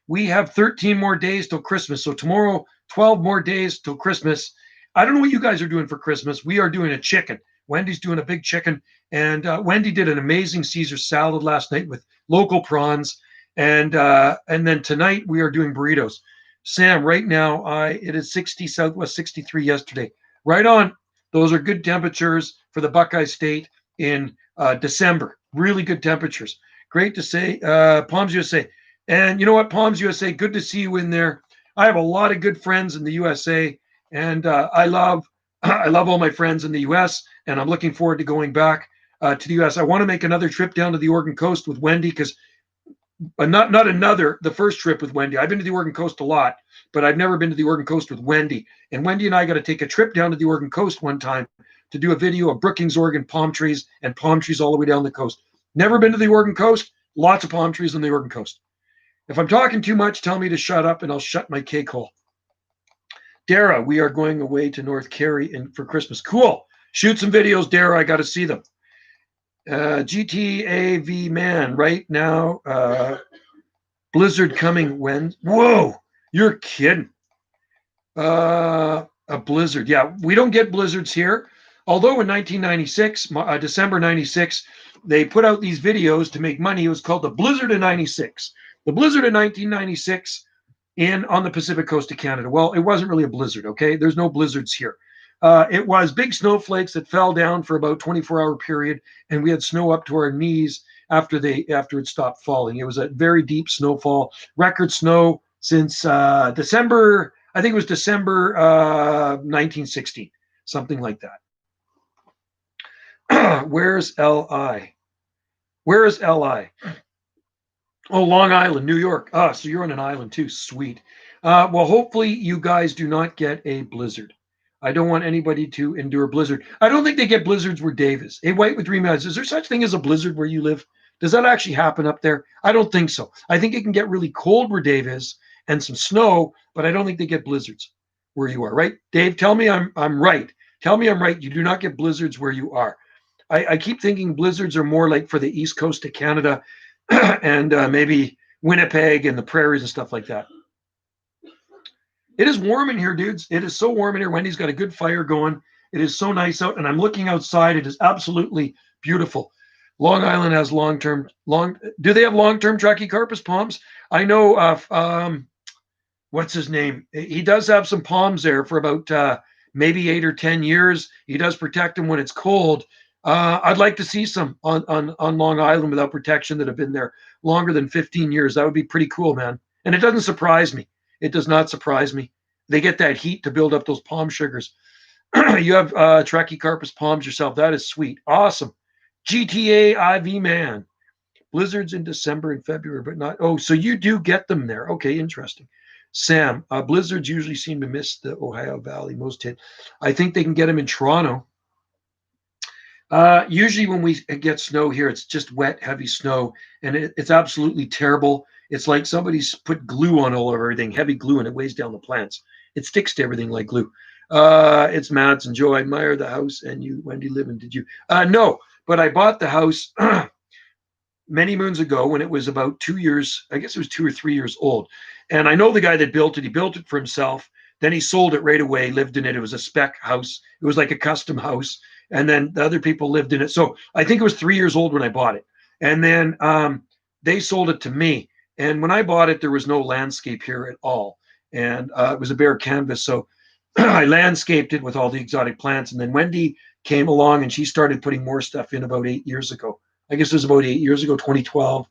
we have 13 more days till Christmas. So tomorrow, 12 more days till Christmas. I don't know what you guys are doing for Christmas. We are doing a chicken. Wendy's doing a big chicken, and Wendy did an amazing Caesar salad last night with local prawns, and then tonight we are doing burritos. Sam, right now it is 60 Southwest, 63 yesterday. Right on. Those are good temperatures for the Buckeye State in December. Really good temperatures. Great to say. Palms USA, and you know what, Palms USA, good to see you in there. I have a lot of good friends in the USA, and I love all my friends in the US, and I'm looking forward to going back to the U.S. I want to make another trip down to the Oregon coast with Wendy because the first trip with Wendy. I've been to the Oregon coast a lot, but I've never been to the Oregon coast with Wendy. And Wendy and I got to take a trip down to the Oregon coast one time to do a video of Brookings, Oregon palm trees and palm trees all the way down the coast. Never been to the Oregon coast. Lots of palm trees on the Oregon coast. If I'm talking too much, tell me to shut up and I'll shut my cake hole. Dara, we are going away to North Carey for Christmas. Cool. Shoot some videos, Dara. I got to see them. GTAV man, right now, blizzard coming when? Whoa, you're kidding. A blizzard. Yeah, we don't get blizzards here. Although in 1996, December 96, they put out these videos to make money. It was called the Blizzard of 96. The Blizzard of 1996 on the Pacific coast of Canada. Well, it wasn't really a blizzard, okay? There's no blizzards here. It was big snowflakes that fell down for about 24-hour period, and we had snow up to our knees after it stopped falling. It was a very deep snowfall, record snow since December. I think it was December 1916, something like that. Where's LI? Where is LI? Oh, Long Island, New York. So you're on an island too. Sweet. Well, hopefully you guys do not get a blizzard. I don't want anybody to endure blizzard. I don't think they get blizzards where Dave is. Hey, White with Dream Eyes, is there such thing as a blizzard where you live? Does that actually happen up there? I don't think so. I think it can get really cold where Dave is and some snow, but I don't think they get blizzards where you are, right? Dave, tell me I'm right. Tell me I'm right. You do not get blizzards where you are. I keep thinking blizzards are more like for the east coast of Canada and maybe Winnipeg and the prairies and stuff like that. It is warm in here, dudes. It is so warm in here. Wendy's got a good fire going. It is so nice out, and I'm looking outside. It is absolutely beautiful. Long Island has long-term. Do they have long-term Trachycarpus palms? I know. What's his name? He does have some palms there for about maybe 8 or 10 years. He does protect them when it's cold. I'd like to see some on Long Island without protection that have been there longer than 15 years. That would be pretty cool, man. And it doesn't surprise me. It does not surprise me. They get that heat to build up those palm sugars. You have Trachycarpus palms yourself. That is sweet. Awesome. GTA IV man. Blizzards in December and February, but not. Oh, so you do get them there. Okay, interesting. Sam, blizzards usually seem to miss the Ohio Valley most hit. I think they can get them in Toronto. Usually when we get snow here, it's just wet, heavy snow, and it's absolutely terrible. It's like somebody's put glue on all of everything, heavy glue, and it weighs down the plants. It sticks to everything like glue. It's Mads and Joe. I admire the house, and you, Wendy, live in. Did you? No, but I bought the house many moons ago when it was about 2 years. I guess it was 2 or 3 years old. And I know the guy that built it. He built it for himself. Then he sold it right away, lived in it. It was a spec house. It was like a custom house. And then the other people lived in it. So I think it was 3 years old when I bought it. And then they sold it to me. And when I bought it, there was no landscape here at all. And it was a bare canvas. So I landscaped it with all the exotic plants. And then Wendy came along and she started putting more stuff in about 8 years ago. I guess it was about 8 years ago, 2012.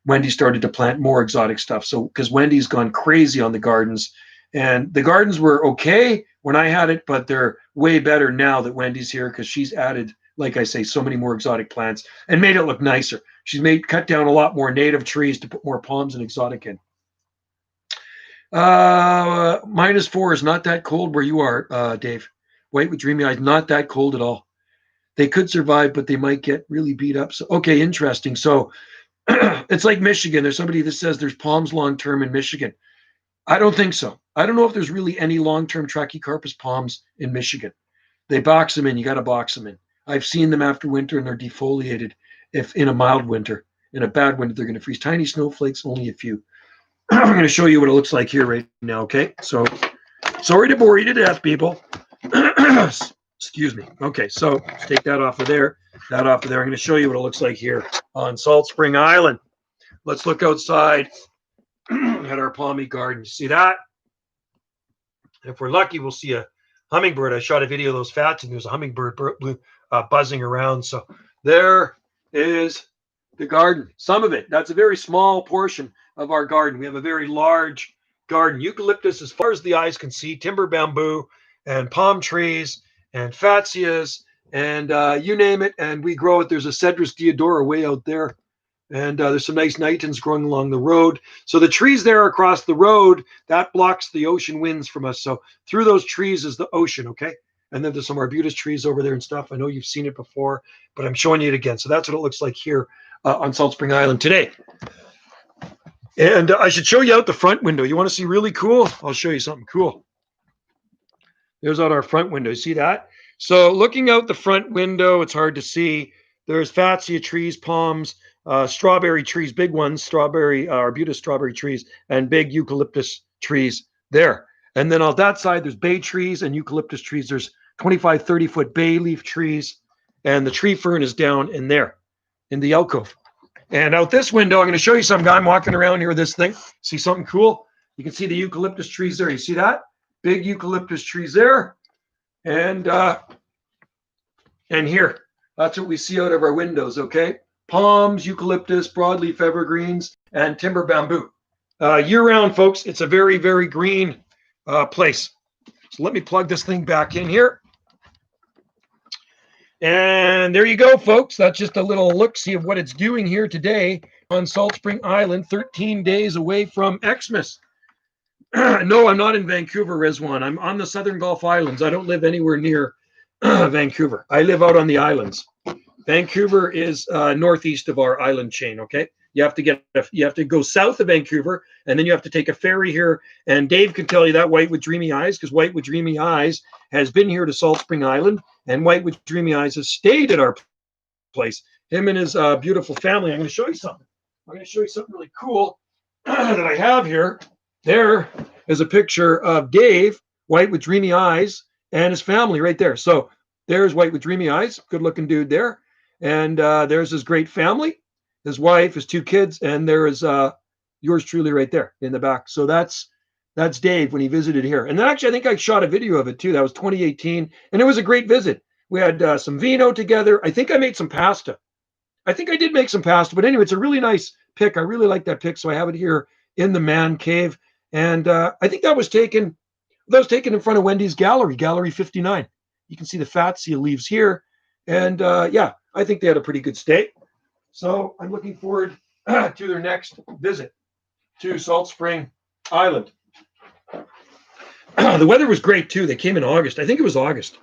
Wendy started to plant more exotic stuff. So because Wendy's gone crazy on the gardens. And the gardens were okay when I had it, but they're way better now that Wendy's here because she's added, like I say, so many more exotic plants and made it look nicer. She's cut down a lot more native trees to put more palms and exotic in. -4 is not that cold where you are, Dave. White with dreamy eyes, not that cold at all. They could survive, but they might get really beat up. So, okay, interesting. So it's like Michigan. There's somebody that says there's palms long-term in Michigan. I don't think so. I don't know if there's really any long-term Trachycarpus palms in Michigan. They box them in. You got to box them in. I've seen them after winter, and they're defoliated. If in a mild winter, in a bad winter, they're going to freeze. Tiny snowflakes, only a few. I'm going to show you what it looks like here right now. Okay, so sorry to bore you to death, people. Excuse me. Okay, so let's take that off of there. That off of there. I'm going to show you what it looks like here on Salt Spring Island. Let's look outside at our palmy garden. See that? If we're lucky, we'll see a hummingbird. I shot a video of those fats, and there's a hummingbird buzzing around. So there is the garden. Some of it. That's a very small portion of our garden. We have a very large garden. Eucalyptus as far as the eyes can see, timber bamboo, and palm trees, and fatsias, and you name it, and we grow it. There's a Cedrus deodora way out there, and there's some nice nitens growing along the road. So the trees there across the road, that blocks the ocean winds from us. So through those trees is the ocean, okay? And then there's some arbutus trees over there and stuff. I know you've seen it before, but I'm showing you it again. So that's what it looks like here on Salt Spring Island today. And I should show you out the front window. You want to see really cool? I'll show you something cool. There's out our front window. You see that? So looking out the front window, it's hard to see. There's fatsia trees, palms, strawberry trees, big ones, strawberry, arbutus strawberry trees, and big eucalyptus trees there. And then on that side, there's bay trees and eucalyptus trees. There's 25, 30-foot bay leaf trees. And the tree fern is down in there in the alcove. And out this window, I'm going to show you something. I'm walking around here with this thing. See something cool? You can see the eucalyptus trees there. You see that? Big eucalyptus trees there. And here. That's what we see out of our windows, okay? Palms, eucalyptus, broadleaf evergreens, and timber bamboo. Year-round, folks, it's a very, very green place. So let me plug this thing back in here. And there you go, folks. That's just a little look-see of what it's doing here today on Salt Spring Island, 13 days away from Xmas. No, I'm not in Vancouver, Rizwan. I'm on the Southern Gulf Islands. I don't live anywhere near Vancouver. I live out on the islands. Vancouver is northeast of our island chain, okay? You have to go south of Vancouver, and then you have to take a ferry here. And Dave can tell you that, White with Dreamy Eyes, because White with Dreamy Eyes has been here to Salt Spring Island, and White with Dreamy Eyes has stayed at our place. Him and his beautiful family. I'm going to show you something. I'm going to show you something really cool that I have here. There is a picture of Dave, White with Dreamy Eyes, and his family right there. So there's White with Dreamy Eyes, good-looking dude there. And there's his great family, his wife, his two kids, and there is yours truly right there in the back. So that's Dave when he visited here. And then actually, I think I shot a video of it too. That was 2018, and it was a great visit. We had some vino together. I think I made some pasta. I think I did make some pasta, but anyway, it's a really nice pic. I really like that pic, so I have it here in the man cave. And I think that was taken in front of Wendy's gallery, Gallery 59. You can see the Fatsia leaves here. And yeah, I think they had a pretty good stay. So I'm looking forward to their next visit to Salt Spring Island. The weather was great too. They came in August. I think it was August.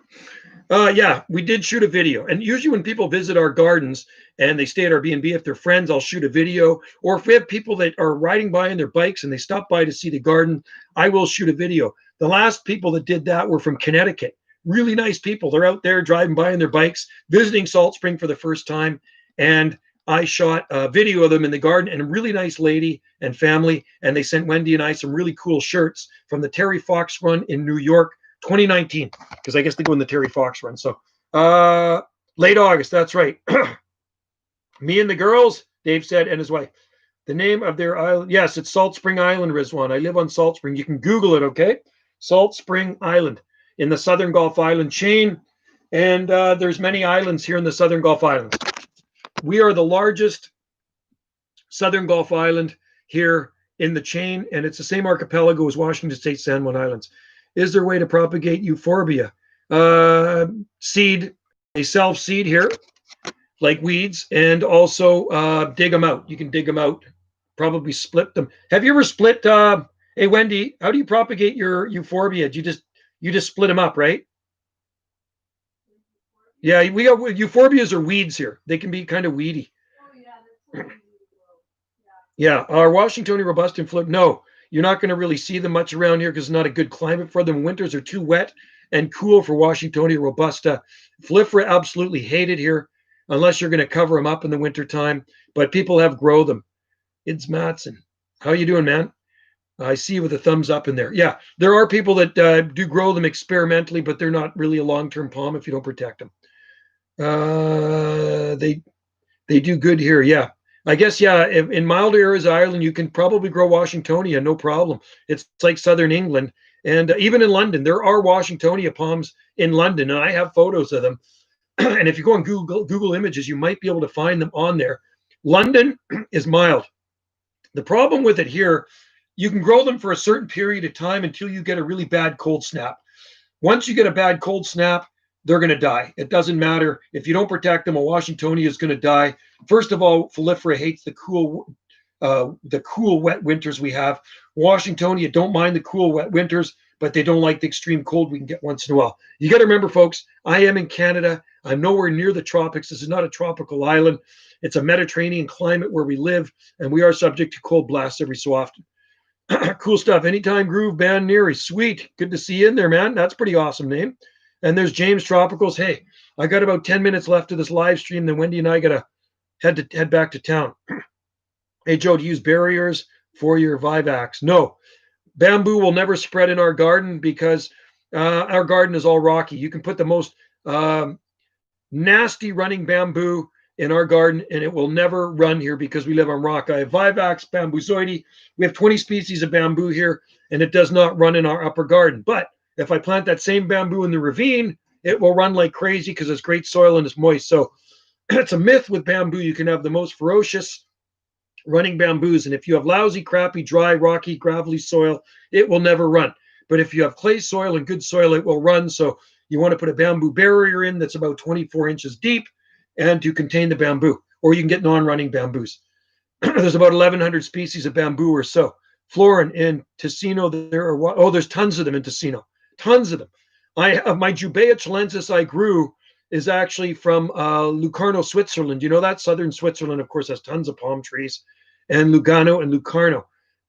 Yeah, we did shoot a video. And usually when people visit our gardens and they stay at our B&B, if they're friends, I'll shoot a video. Or if we have people that are riding by on their bikes and they stop by to see the garden, I will shoot a video. The last people that did that were from Connecticut. Really nice people. They're out there driving by on their bikes, visiting Salt Spring for the first time. And I shot a video of them in the garden, and a really nice lady and family. And they sent Wendy and I some really cool shirts from the Terry Fox run in New York, 2019, because I guess they go in the Terry Fox run. So late August, that's right. Me and the girls, Dave said, and his wife. The name of their island, yes, it's Salt Spring Island, Rizwan. I live on Salt Spring. You can Google it, okay? Salt Spring Island in the Southern Gulf Island chain. And there's many islands here in the Southern Gulf Islands. We are the largest Southern Gulf Island here in the chain, and it's the same archipelago as Washington State San Juan Islands. Is there a way to propagate euphorbia? Seed, they self-seed here, like weeds, and also dig them out. You can dig them out, probably split them. Have you ever split, hey, Wendy, how do you propagate your euphorbia? You just split them up, right? Yeah, we got euphorbias are weeds here. They can be kind of weedy. Oh, yeah, yeah, our Washingtonia robusta and no, you're not going to really see them much around here because it's not a good climate for them. Winters are too wet and cool for Washingtonia robusta. Flifera absolutely hate it here unless you're going to cover them up in the wintertime. But people have grow them. It's Matson. How you doing, man? I see you with a thumbs up in there. Yeah, there are people that do grow them experimentally, but they're not really a long-term palm if you don't protect them. They do good here. Yeah, I guess. Yeah, in milder areas of Ireland, you can probably grow Washingtonia, no problem. It's like Southern England, and even in London, there are Washingtonia palms in London, and I have photos of them. And if you go on Google Images, you might be able to find them on there. London is mild. The problem with it here, you can grow them for a certain period of time until you get a really bad cold snap. Once you get a bad cold snap, they're going to die. It doesn't matter. If you don't protect them, a Washingtonia is going to die. First of all, Folifera hates the cool, wet winters we have. Washingtonia don't mind the cool, wet winters, but they don't like the extreme cold we can get once in a while. You got to remember, folks, I am in Canada. I'm nowhere near the tropics. This is not a tropical island. It's a Mediterranean climate where we live, and we are subject to cold blasts every so often. Cool stuff. Anytime Groove Band Neary. Sweet. Good to see you in there, man. That's a pretty awesome name. And there's James Tropicals. Hey, I got about 10 minutes left of this live stream. Then Wendy and I got to head back to town. Hey, Joe, do you use barriers for your Vivax? No. Bamboo will never spread in our garden because our garden is all rocky. You can put the most nasty running bamboo in our garden, and it will never run here because we live on rock. I have Vivax, bambuzoide. We have 20 species of bamboo here, and it does not run in our upper garden. But if I plant that same bamboo in the ravine, it will run like crazy because it's great soil and it's moist. So it's a myth with bamboo. You can have the most ferocious running bamboos, and if you have lousy, crappy, dry, rocky, gravelly soil, it will never run. But if you have clay soil and good soil, it will run. So you want to put a bamboo barrier in that's about 24 inches deep and to contain the bamboo, or you can get non-running bamboos. There's about 1,100 species of bamboo or so. Florin in Ticino, there's tons of them in Ticino, tons of them. I have my Jubea chilensis I grew is actually from Locarno, Switzerland. You know that? Southern Switzerland, of course, has tons of palm trees. And Lugano and Locarno.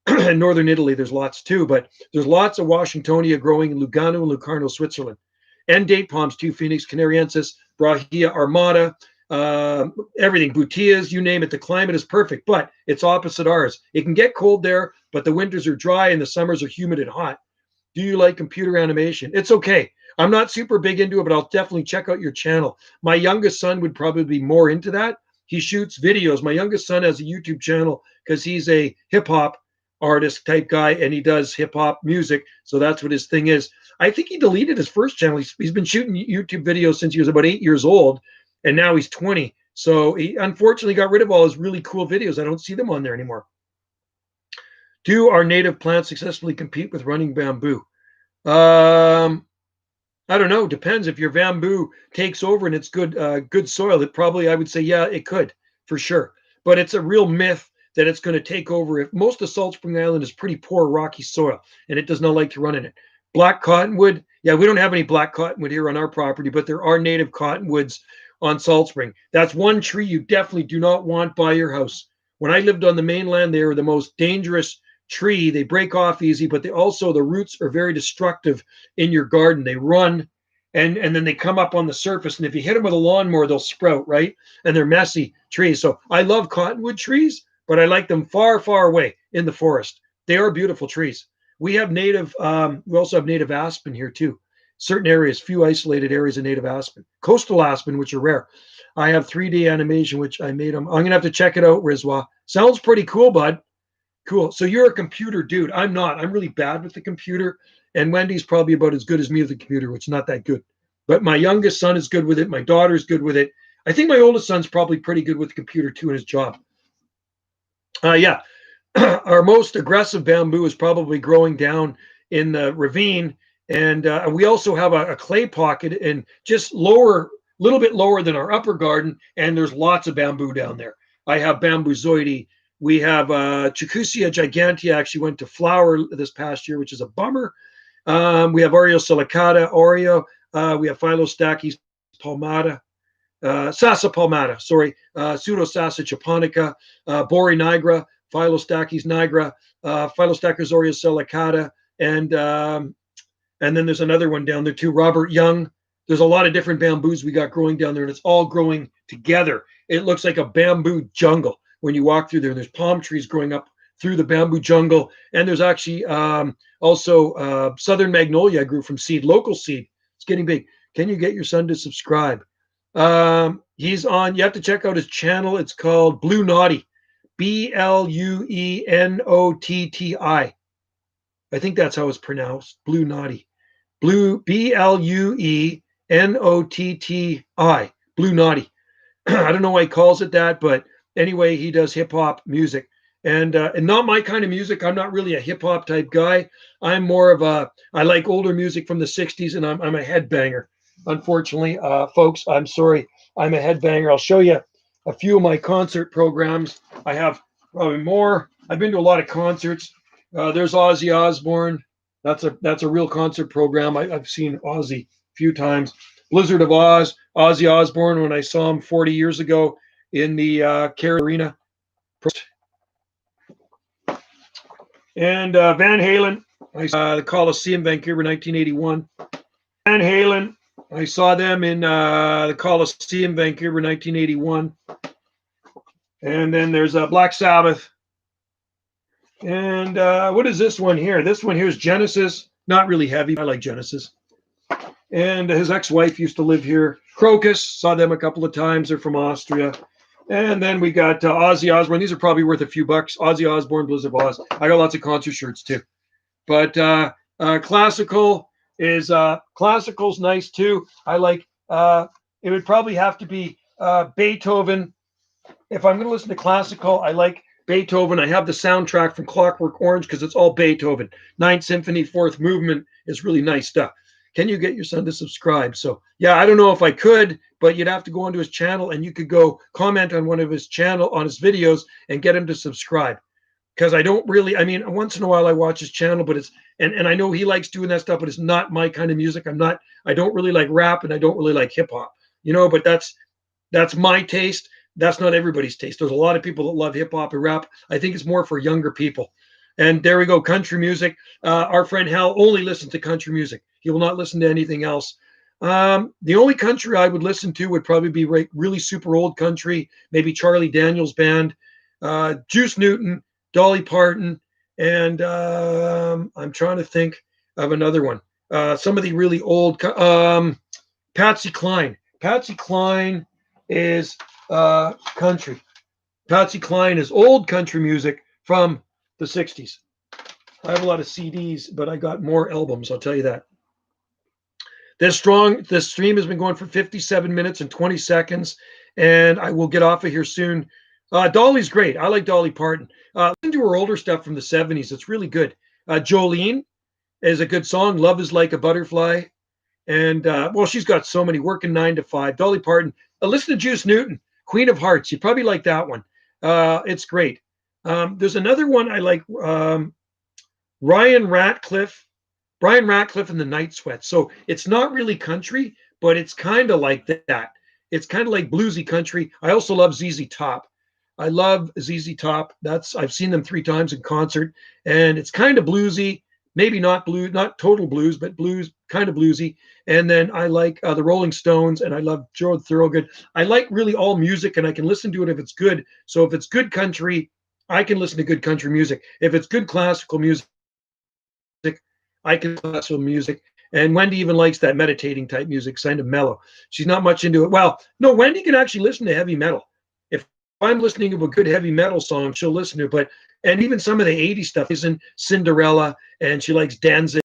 In northern Italy, there's lots too, but there's lots of Washingtonia growing in Lugano and Locarno, Switzerland. And date palms too, Phoenix canariensis, Brahia armata, everything, Butias, you name it. The climate is perfect, but it's opposite ours. It can get cold there, but the winters are dry and the summers are humid and hot. Do you like computer animation? It's okay. I'm not super big into it, but I'll definitely check out your channel. My youngest son would probably be more into that. He shoots videos. My youngest son has a YouTube channel because he's a hip hop artist type guy and he does hip hop music. So that's what his thing is. I think he deleted his first channel. He's been shooting YouTube videos since he was about 8 years old, and now he's 20. So he unfortunately got rid of all his really cool videos. I don't see them on there anymore. Do our native plants successfully compete with running bamboo? I don't know. Depends. If your bamboo takes over and it's good soil, it probably, I would say, yeah, it could for sure. But it's a real myth that it's going to take over. If most of Salt Spring Island is pretty poor rocky soil and it does not like to run in it. Black cottonwood. Yeah, we don't have any black cottonwood here on our property, but there are native cottonwoods on Salt Spring. That's one tree you definitely do not want by your house. When I lived on the mainland, they were the most dangerous tree. They break off easy, but the roots are very destructive in your garden. They run and then they come up on the surface. And if you hit them with a lawnmower, they'll sprout, right? And they're messy trees. So I love cottonwood trees, but I like them far, far away in the forest. They are beautiful trees. We have we also have native aspen here too. Certain areas, few isolated areas of native aspen. Coastal aspen, which are rare. I have 3D animation, which I made them. I'm going to have to check it out, Rizwa. Sounds pretty cool, bud. Cool. So you're a computer dude. I'm not. I'm really bad with the computer. And Wendy's probably about as good as me with the computer, which is not that good. But my youngest son is good with it. My daughter's good with it. I think my oldest son's probably pretty good with the computer too in his job. Yeah. Our most aggressive bamboo is probably growing down in the ravine. And we also have a clay pocket and just lower, a little bit lower than our upper garden. And there's lots of bamboo down there. I have bambuzoide. We have Chicusia gigantea actually went to flower this past year, which is a bummer. We have Oreo silicata, Oreo. We have Philostachys palmata, Sasa palmata, Pseudosasa japonica, Bori nigra, Philostachys nigra, Philostachys Oreo silicata, and then there's another one down there too, Robert Young. There's a lot of different bamboos we got growing down there, and it's all growing together. It looks like a bamboo jungle when you walk through there. There's palm trees growing up through the bamboo jungle. And there's actually also Southern Magnolia I grew from seed, local seed. It's getting big. Can you get your son to subscribe? He's on, you have to check out his channel. It's called Blue Naughty, Bluenotti. I think that's how it's pronounced, Blue Naughty. Bluenotti, Blue Naughty. I don't know why he calls it that, but anyway, he does hip hop music, and not my kind of music. I'm not really a hip hop type guy. I'm more of I like older music from the '60s, and I'm a headbanger. unfortunately. Folks, I'm sorry. I'm a headbanger. I'll show you a few of my concert programs. I have probably more. I've been to a lot of concerts. There's Ozzy Osbourne. That's a real concert program. I've seen Ozzy a few times. Blizzard of Oz, Ozzy Osbourne, when I saw him 40 years ago in the Care Arena. And Van Halen, I saw the Coliseum, Vancouver, 1981. Van Halen, I saw them in the Coliseum, Vancouver, 1981. And then there's Black Sabbath. And what is this one here? This one here is Genesis. Not really heavy. I like Genesis. And his ex-wife used to live here. Crocus, saw them a couple of times. They're from Austria. And then we got Ozzy Osbourne. These are probably worth a few bucks. Ozzy Osbourne, Blizzard of Oz. I got lots of concert shirts too. But classical's nice too. I like. It would probably have to be Beethoven. If I'm going to listen to classical, I like Beethoven. I have the soundtrack from Clockwork Orange because it's all Beethoven. Ninth Symphony, Fourth Movement is really nice stuff. Can you get your son to subscribe? So yeah, I don't know if I could, but you'd have to go onto his channel and you could go comment on one of his videos and get him to subscribe. Because I don't really, I mean, once in a while I watch his channel, but it's, and I know he likes doing that stuff, but it's not my kind of music. I don't really like rap and I don't really like hip hop, but that's my taste. That's not everybody's taste. There's a lot of people that love hip hop and rap. I think it's more for younger people. And there we go, country music. Our friend Hal only listens to country music. He will not listen to anything else. The only country I would listen to would probably be really super old country, maybe Charlie Daniels Band, Juice Newton, Dolly Parton, and I'm trying to think of another one. Some of the really old, Patsy Cline. Patsy Cline is country. Patsy Cline is old country music from the 60s. I have a lot of CDs, but I got more albums, I'll tell you that. This stream has been going for 57 minutes and 20 seconds, and I will get off of here soon. Dolly's great. I like Dolly Parton. Listen to her older stuff from the 70s. It's really good. Jolene is a good song. Love is Like a Butterfly. And, well, she's got so many. Working 9 to 5. Dolly Parton. Listen to Juice Newton. Queen of Hearts. You probably like that one. It's great. There's another one I like. Brian Ratcliffe and the Night Sweats. So it's not really country, but it's kind of like that. It's kind of like bluesy country. I also love ZZ Top. I love ZZ Top. I've seen them 3 times in concert, and it's kind of bluesy, maybe not total blues, but blues, kind of bluesy. And then I like the Rolling Stones, and I love Joe Thorogood. I like really all music, and I can listen to it if it's good. So if it's good country, I can listen to good country music. If it's good classical music, I can listen to classical music. And Wendy even likes that meditating type music, kind of mellow. She's not much into it. Well, no, Wendy can actually listen to heavy metal. If I'm listening to a good heavy metal song, she'll listen to it. And even some of the 80s stuff isn't Cinderella, and she likes Danzig.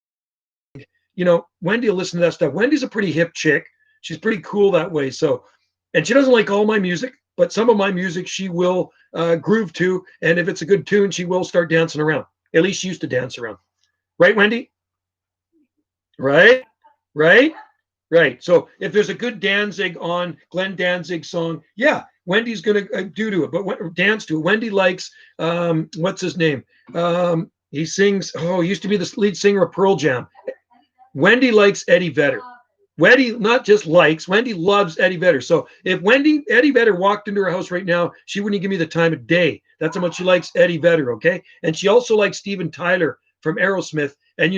Wendy will listen to that stuff. Wendy's a pretty hip chick. She's pretty cool that way. So, and she doesn't like all my music, but some of my music she will groove to. And if it's a good tune, she will start dancing around. At least she used to dance around. Right, Wendy? Right? So if there's a good Danzig on Glenn Danzig song, yeah, Wendy's gonna do to it, but dance to it. Wendy likes what's his name? He sings. Oh, he used to be the lead singer of Pearl Jam. Wendy likes Eddie Vedder. Wendy not just likes, Wendy loves Eddie Vedder. So if Eddie Vedder walked into her house right now, she wouldn't give me the time of day. That's how much she likes Eddie Vedder. Okay, and she also likes Steven Tyler from Aerosmith. And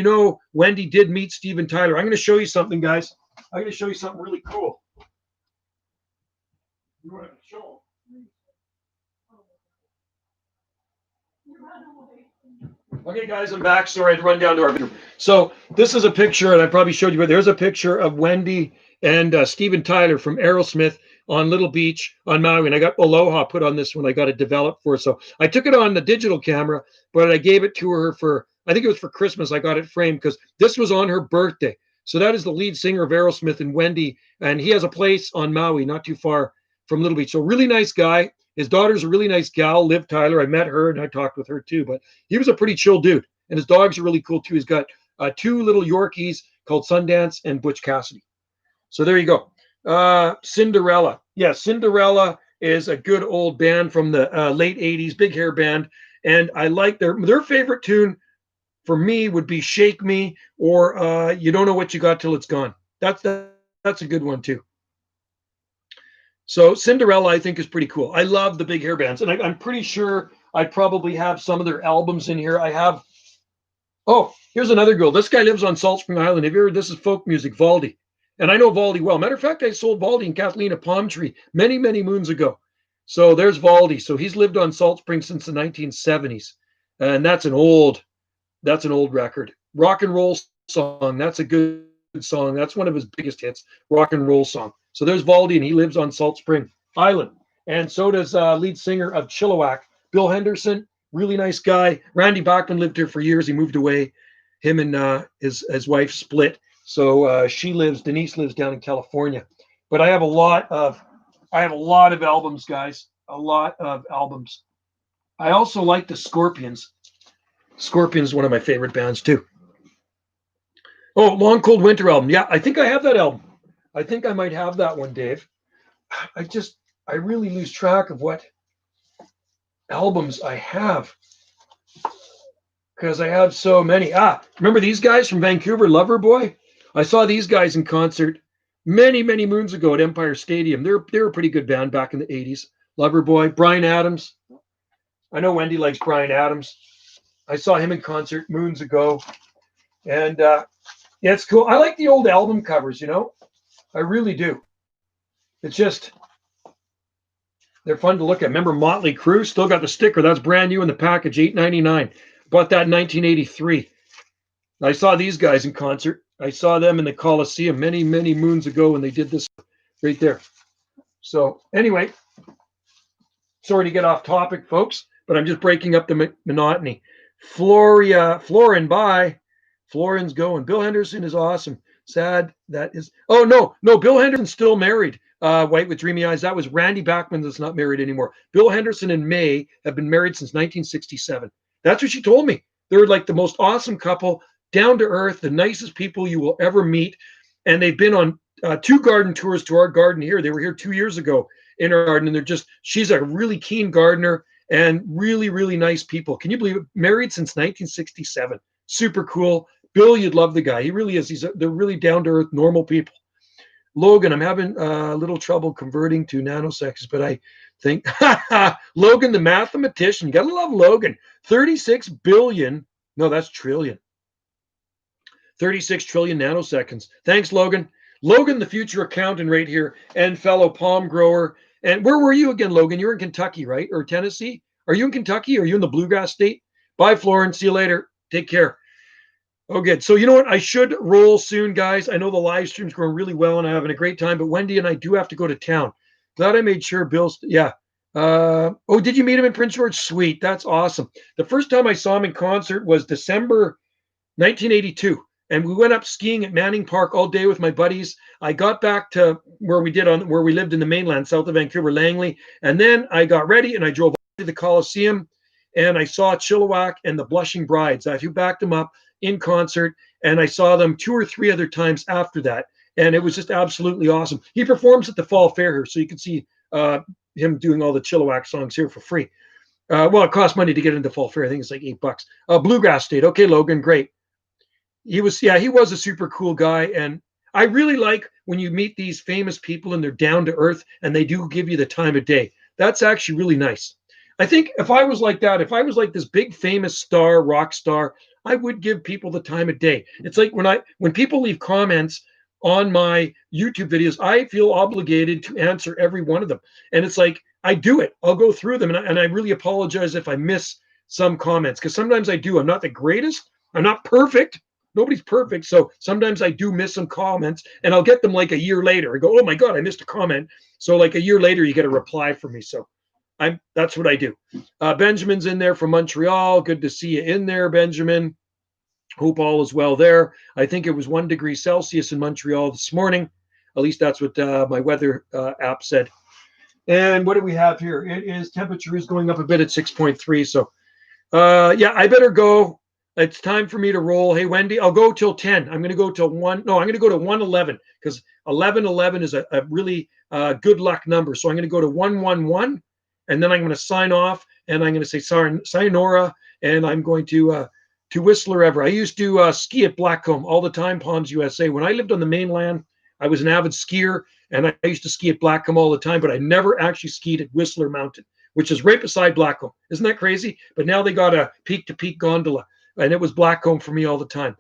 Wendy did meet Steven Tyler. I'm going to show you something, guys. I'm going to show you something really cool. You want to show them? Okay, guys, I'm back. Sorry, I had to run down to our bedroom. So this is a picture, and I probably showed you, but there's a picture of Wendy and Steven Tyler from Aerosmith on Little Beach on Maui. And I got Aloha put on this one. I got it developed for her. So I took it on the digital camera, but I gave it to her I think it was for Christmas. I got it framed because this was on her birthday. So that is the lead singer of Aerosmith and Wendy. And he has a place on Maui, not too far from Little Beach. So really nice guy. His daughter's a really nice gal, Liv Tyler. I met her and I talked with her too. But he was a pretty chill dude. And his dogs are really cool too. He's got 2 little Yorkies called Sundance and Butch Cassidy. So there you go. Cinderella. Yeah, Cinderella is a good old band from the late 80s, big hair band. And I like their favorite tune for me would be Shake Me or You Don't Know What You Got Till It's Gone. That's a good one too. So Cinderella, I think, is pretty cool. I love the big hair bands, and I'm pretty sure I probably have some of their albums in here. I have. Oh, here's another girl. This guy lives on Salt Spring Island. Have you heard? This is folk music, Valdi, and I know Valdi well. Matter of fact, I sold Valdi and Kathleen a palm tree many moons ago. So there's Valdi. So he's lived on Salt Spring since the 1970s, and that's an old record. Rock and roll song. That's a good song. That's one of his biggest hits. Rock and roll song. So there's Valdi, and he lives on Salt Spring Island. And so does lead singer of Chilliwack, Bill Henderson. Really nice guy. Randy Bachman lived here for years. He moved away. Him and his wife split. So Denise lives down in California. But I have a lot of albums, guys. A lot of albums. I also like the Scorpions. Scorpions is one of my favorite bands too. Oh, Long Cold Winter album. Yeah, I think I have that album. I think I might have that one, Dave. I really lose track of what albums I have because I have so many. Remember these guys from Vancouver, Loverboy? I saw these guys in concert many moons ago at Empire Stadium. They're a pretty good band back in the 80s. Loverboy, Bryan Adams. I know Wendy likes Bryan Adams. I saw him in concert moons ago. And yeah, it's cool. I like the old album covers, I really do. It's just, they're fun to look at. Remember Motley Crue? Still got the sticker. That's brand new in the package, $8.99. Bought that in 1983. I saw these guys in concert. I saw them in the Coliseum many moons ago when they did this right there. So anyway, sorry to get off topic, folks, but I'm just breaking up the monotony. Florin, bye. Florin's going. Bill Henderson is awesome. Sad that is. Oh, no. Bill Henderson's still married. White with Dreamy Eyes. That was Randy Bachman that's not married anymore. Bill Henderson and May have been married since 1967. That's what she told me. They're like the most awesome couple, down to earth, the nicest people you will ever meet. And they've been on 2 garden tours to our garden here. They were here 2 years ago in our garden, and she's a really keen gardener and really nice people. Can you believe it? Married since 1967. Super cool. Bill, you'd love the guy. He really is. They're really down to earth, normal people. Logan, I'm having a little trouble converting to nanoseconds, but I think Logan, the mathematician, you gotta love Logan. 36 billion. No, that's trillion. 36 trillion nanoseconds. Thanks, Logan. Logan, the future accountant right here, and fellow palm grower. And where were you again, Logan? You're in Kentucky, right? Or Tennessee? Are you in Kentucky? Are you in the Bluegrass State? Bye, Florence. See you later. Take care. Oh, good. So you know what? I should roll soon, guys. I know the live stream's going really well and I'm having a great time, but Wendy and I do have to go to town. Glad I made sure Bill's, yeah. Did you meet him in Prince George? Sweet. That's awesome. The first time I saw him in concert was December 1982. And we went up skiing at Manning Park all day with my buddies. I got back to where we lived in the mainland, south of Vancouver, Langley. And then I got ready and I drove to the Coliseum and I saw Chilliwack and the Blushing Brides. I backed them up in concert, and I saw them 2 or 3 other times after that, and it was just absolutely awesome. He performs at the Fall Fair here, so you can see him doing all the Chilliwack songs here for free. Well, it costs money to get into Fall Fair. I think it's like $8. Bluegrass State. Okay, Logan, great. He was a super cool guy, and I really like when you meet these famous people and they're down to earth and they do give you the time of day. That's actually really nice. I think if I was like that, if I was like this big famous star, rock star, I would give people the time of day. It's like when people leave comments on my YouTube videos, I feel obligated to answer every one of them. And it's like, I do it. I'll go through them. And I really apologize if I miss some comments, because sometimes I do. I'm not the greatest. I'm not perfect. Nobody's perfect. So sometimes I do miss some comments and I'll get them like a year later. I go, oh my God, I missed a comment. So like a year later, you get a reply from me. So that's what I do. Benjamin's in there from Montreal. Good to see you in there, Benjamin. Hope all is well there. I think it was 1 degree Celsius in Montreal this morning. At least that's what my weather app said. And what do we have here? Temperature is going up a bit at 6.3. So yeah, I better go. It's time for me to roll. Hey, Wendy, I'll go till 10. I'm going to go till 1. No, I'm going to go to 111 because 1111 is a really good luck number. So I'm going to go to 111 and then I'm going to sign off and I'm going to say sayonara and I'm going to Whistler Ever. I used to ski at Blackcomb all the time, Palms USA. When I lived on the mainland, I was an avid skier and I used to ski at Blackcomb all the time, but I never actually skied at Whistler Mountain, which is right beside Blackcomb. Isn't that crazy? But now they got a peak to peak gondola and it was Blackcomb for me all the time.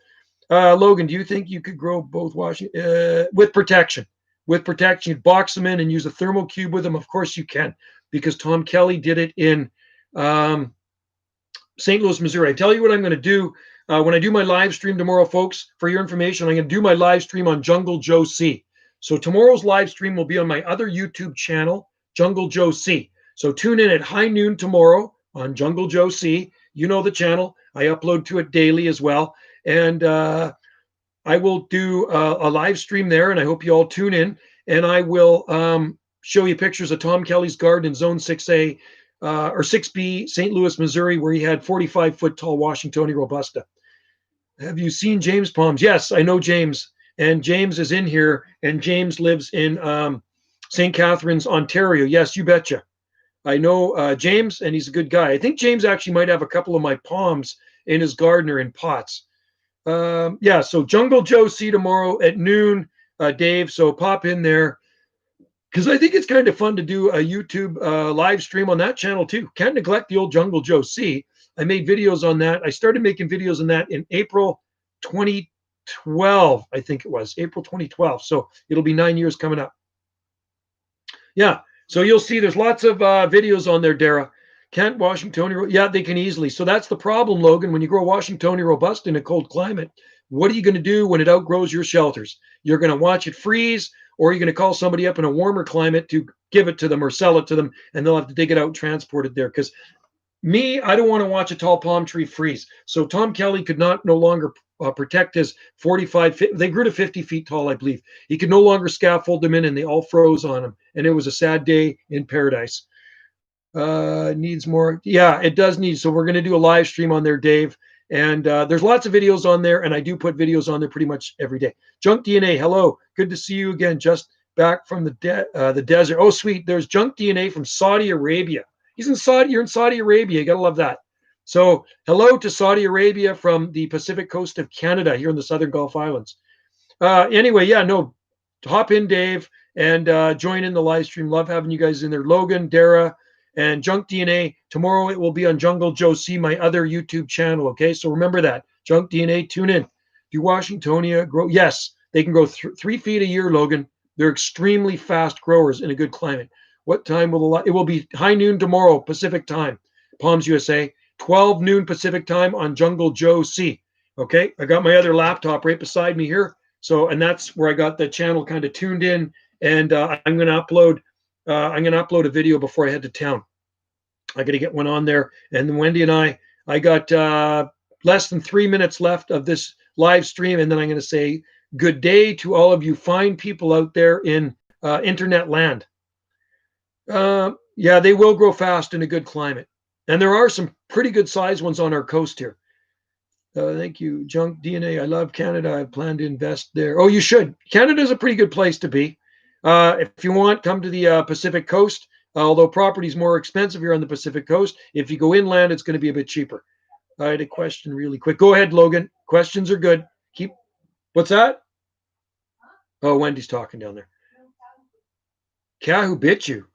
Logan, do you think you could grow both Washington with protection? With protection, you'd box them in and use a thermal cube with them. Of course you can, because Tom Kelly did it in St. Louis, Missouri. I tell you what I'm going to do when I do my live stream tomorrow, folks. For your information, I'm going to do my live stream on Jungle Joe C. So tomorrow's live stream will be on my other YouTube channel, Jungle Joe C. So tune in at high noon tomorrow on Jungle Joe C. You know the channel. I upload to it daily as well. And I will do a live stream there, and I hope you all tune in. And I will show you pictures of Tom Kelly's garden in Zone 6A or 6B, St. Louis, Missouri, where he had 45-foot tall Washingtonia robusta. Have you seen James Palms? Yes, I know James. And James is in here, and James lives in St. Catharines, Ontario. Yes, you betcha. I know James, and he's a good guy. I think James actually might have a couple of my palms in his garden or in pots. Yeah, so Jungle Joe C tomorrow at noon, Dave. So pop in there because I think it's kind of fun to do a YouTube live stream on that channel too. Can't neglect the old Jungle Joe C. I made videos on that. I started making videos on that in April 2012, I think it was April 2012. So it'll be 9 years coming up. Yeah. So you'll see there's lots of videos on there, Dara. Can't Washingtonia? Yeah, they can easily. So that's the problem, Logan. When you grow Washingtonia robusta in a cold climate, what are you going to do when it outgrows your shelters? You're going to watch it freeze, or you're going to call somebody up in a warmer climate to give it to them or sell it to them, and they'll have to dig it out and transport it there. Because me, I don't want to watch a tall palm tree freeze. So Tom Kelly could not no longer protect his 45. They grew to 50 feet tall, I believe. He could no longer scaffold them in, and they all froze on him. And it was a sad day in paradise. Needs more. Yeah, it does need. So we're going to do a live stream on there, Dave. And there's lots of videos on there, and I do put videos on there pretty much every day. Junk DNA, hello, good to see you again. Just back from the desert. Oh, sweet. There's Junk DNA from Saudi Arabia. He's in Saudi. You're in Saudi Arabia. You gotta love that. So hello to Saudi Arabia from the Pacific coast of Canada here in the Southern Gulf Islands. Anyway, yeah, no, hop in, Dave, and join in the live stream. Love having you guys in there. Logan, Dara, and Junk DNA. Tomorrow it will be on Jungle Joe C, my other YouTube channel. Okay, so remember that. Junk DNA, tune in. Do Washingtonia grow? Yes, they can grow 3 feet a year, Logan. They're extremely fast growers in a good climate. What time will it will be high noon tomorrow, Pacific time, Palms USA, 12 noon Pacific time on Jungle Joe C. Okay, I got my other laptop right beside me here. So, and that's where I got the channel kind of tuned in. And I'm going to upload a video before I head to town. I got to get one on there. And then Wendy and I got less than 3 minutes left of this live stream. And then I'm going to say good day to all of you fine people out there in internet land. Yeah, they will grow fast in a good climate. And there are some pretty good sized ones on our coast here. Thank you. Junk DNA. I love Canada. I plan to invest there. Oh, you should. Canada is a pretty good place to be. If you want, come to the Pacific coast. Although property is more expensive here on the Pacific coast. If you go inland, it's going to be a bit cheaper. I had a question really quick. Go ahead, Logan. Questions are good. What's that? Oh, Wendy's talking down there. Cat who bit you?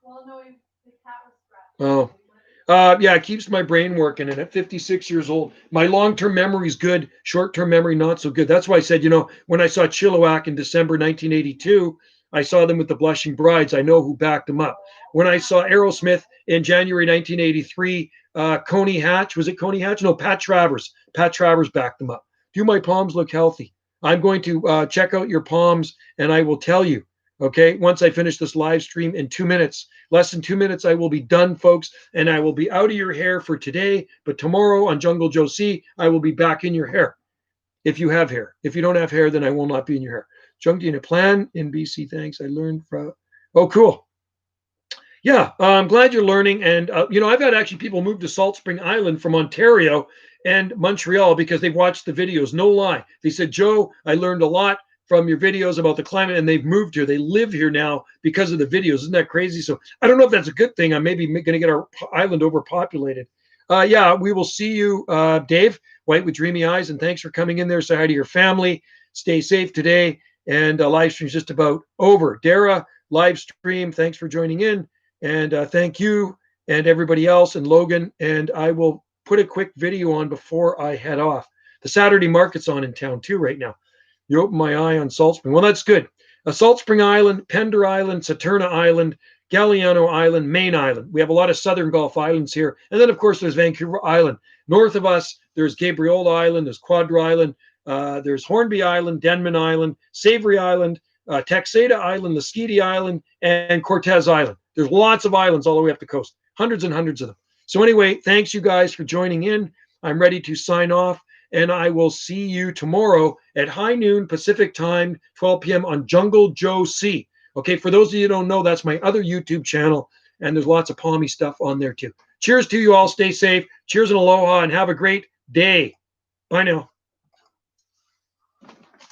Oh. Yeah, it keeps my brain working. And at 56 years old, my long-term memory is good. Short-term memory, not so good. That's why I said, when I saw Chilliwack in December 1982, I saw them with the Blushing Brides. I know who backed them up. When I saw Aerosmith in January 1983, Coney Hatch, was it Coney Hatch? No, Pat Travers. Pat Travers backed them up. Do my palms look healthy? I'm going to check out your palms, and I will tell you. Okay, once I finish this live stream in 2 minutes, less than 2 minutes, I will be done, folks, and I will be out of your hair for today. But tomorrow on Jungle Joe C, I will be back in your hair. If you have hair. If you don't have hair, then I will not be in your hair. Junkie in a plan in BC. Thanks. I learned from. Oh, cool. Yeah, I'm glad you're learning. And, I've had actually people move to Salt Spring Island from Ontario, and Montreal because they've watched the videos. No lie. They said, Joe, I learned a lot from your videos about the climate, and they've moved here. They live here now because of the videos. Isn't that crazy? So I don't know if that's a good thing. I'm maybe going to get our island overpopulated. Yeah, we will see you, Dave White with Dreamy Eyes, and thanks for coming in there. Say hi to your family. Stay safe today, and live stream's just about over. Dara, live stream, thanks for joining in, and thank you and everybody else, and Logan. And I will put a quick video on before I head off. The Saturday market's on in town too right now. You open my eye on Salt Spring. Well, that's good. Salt Spring Island, Pender Island, Saturna Island, Galliano Island, Main Island. We have a lot of Southern Gulf Islands here. And then, of course, there's Vancouver Island. North of us, there's Gabriola Island, there's Quadra Island, there's Hornby Island, Denman Island, Savory Island, Texada Island, Lasqueti Island, and Cortez Island. There's lots of islands all the way up the coast, hundreds and hundreds of them. So anyway, thanks you guys for joining in. I'm ready to sign off, and I will see you tomorrow at high noon Pacific time, 12 p.m. on Jungle Joe C. Okay, for those of you who don't know, that's my other YouTube channel, and there's lots of palmy stuff on there too. Cheers to you all. Stay safe. Cheers and aloha, and have a great day. Bye now.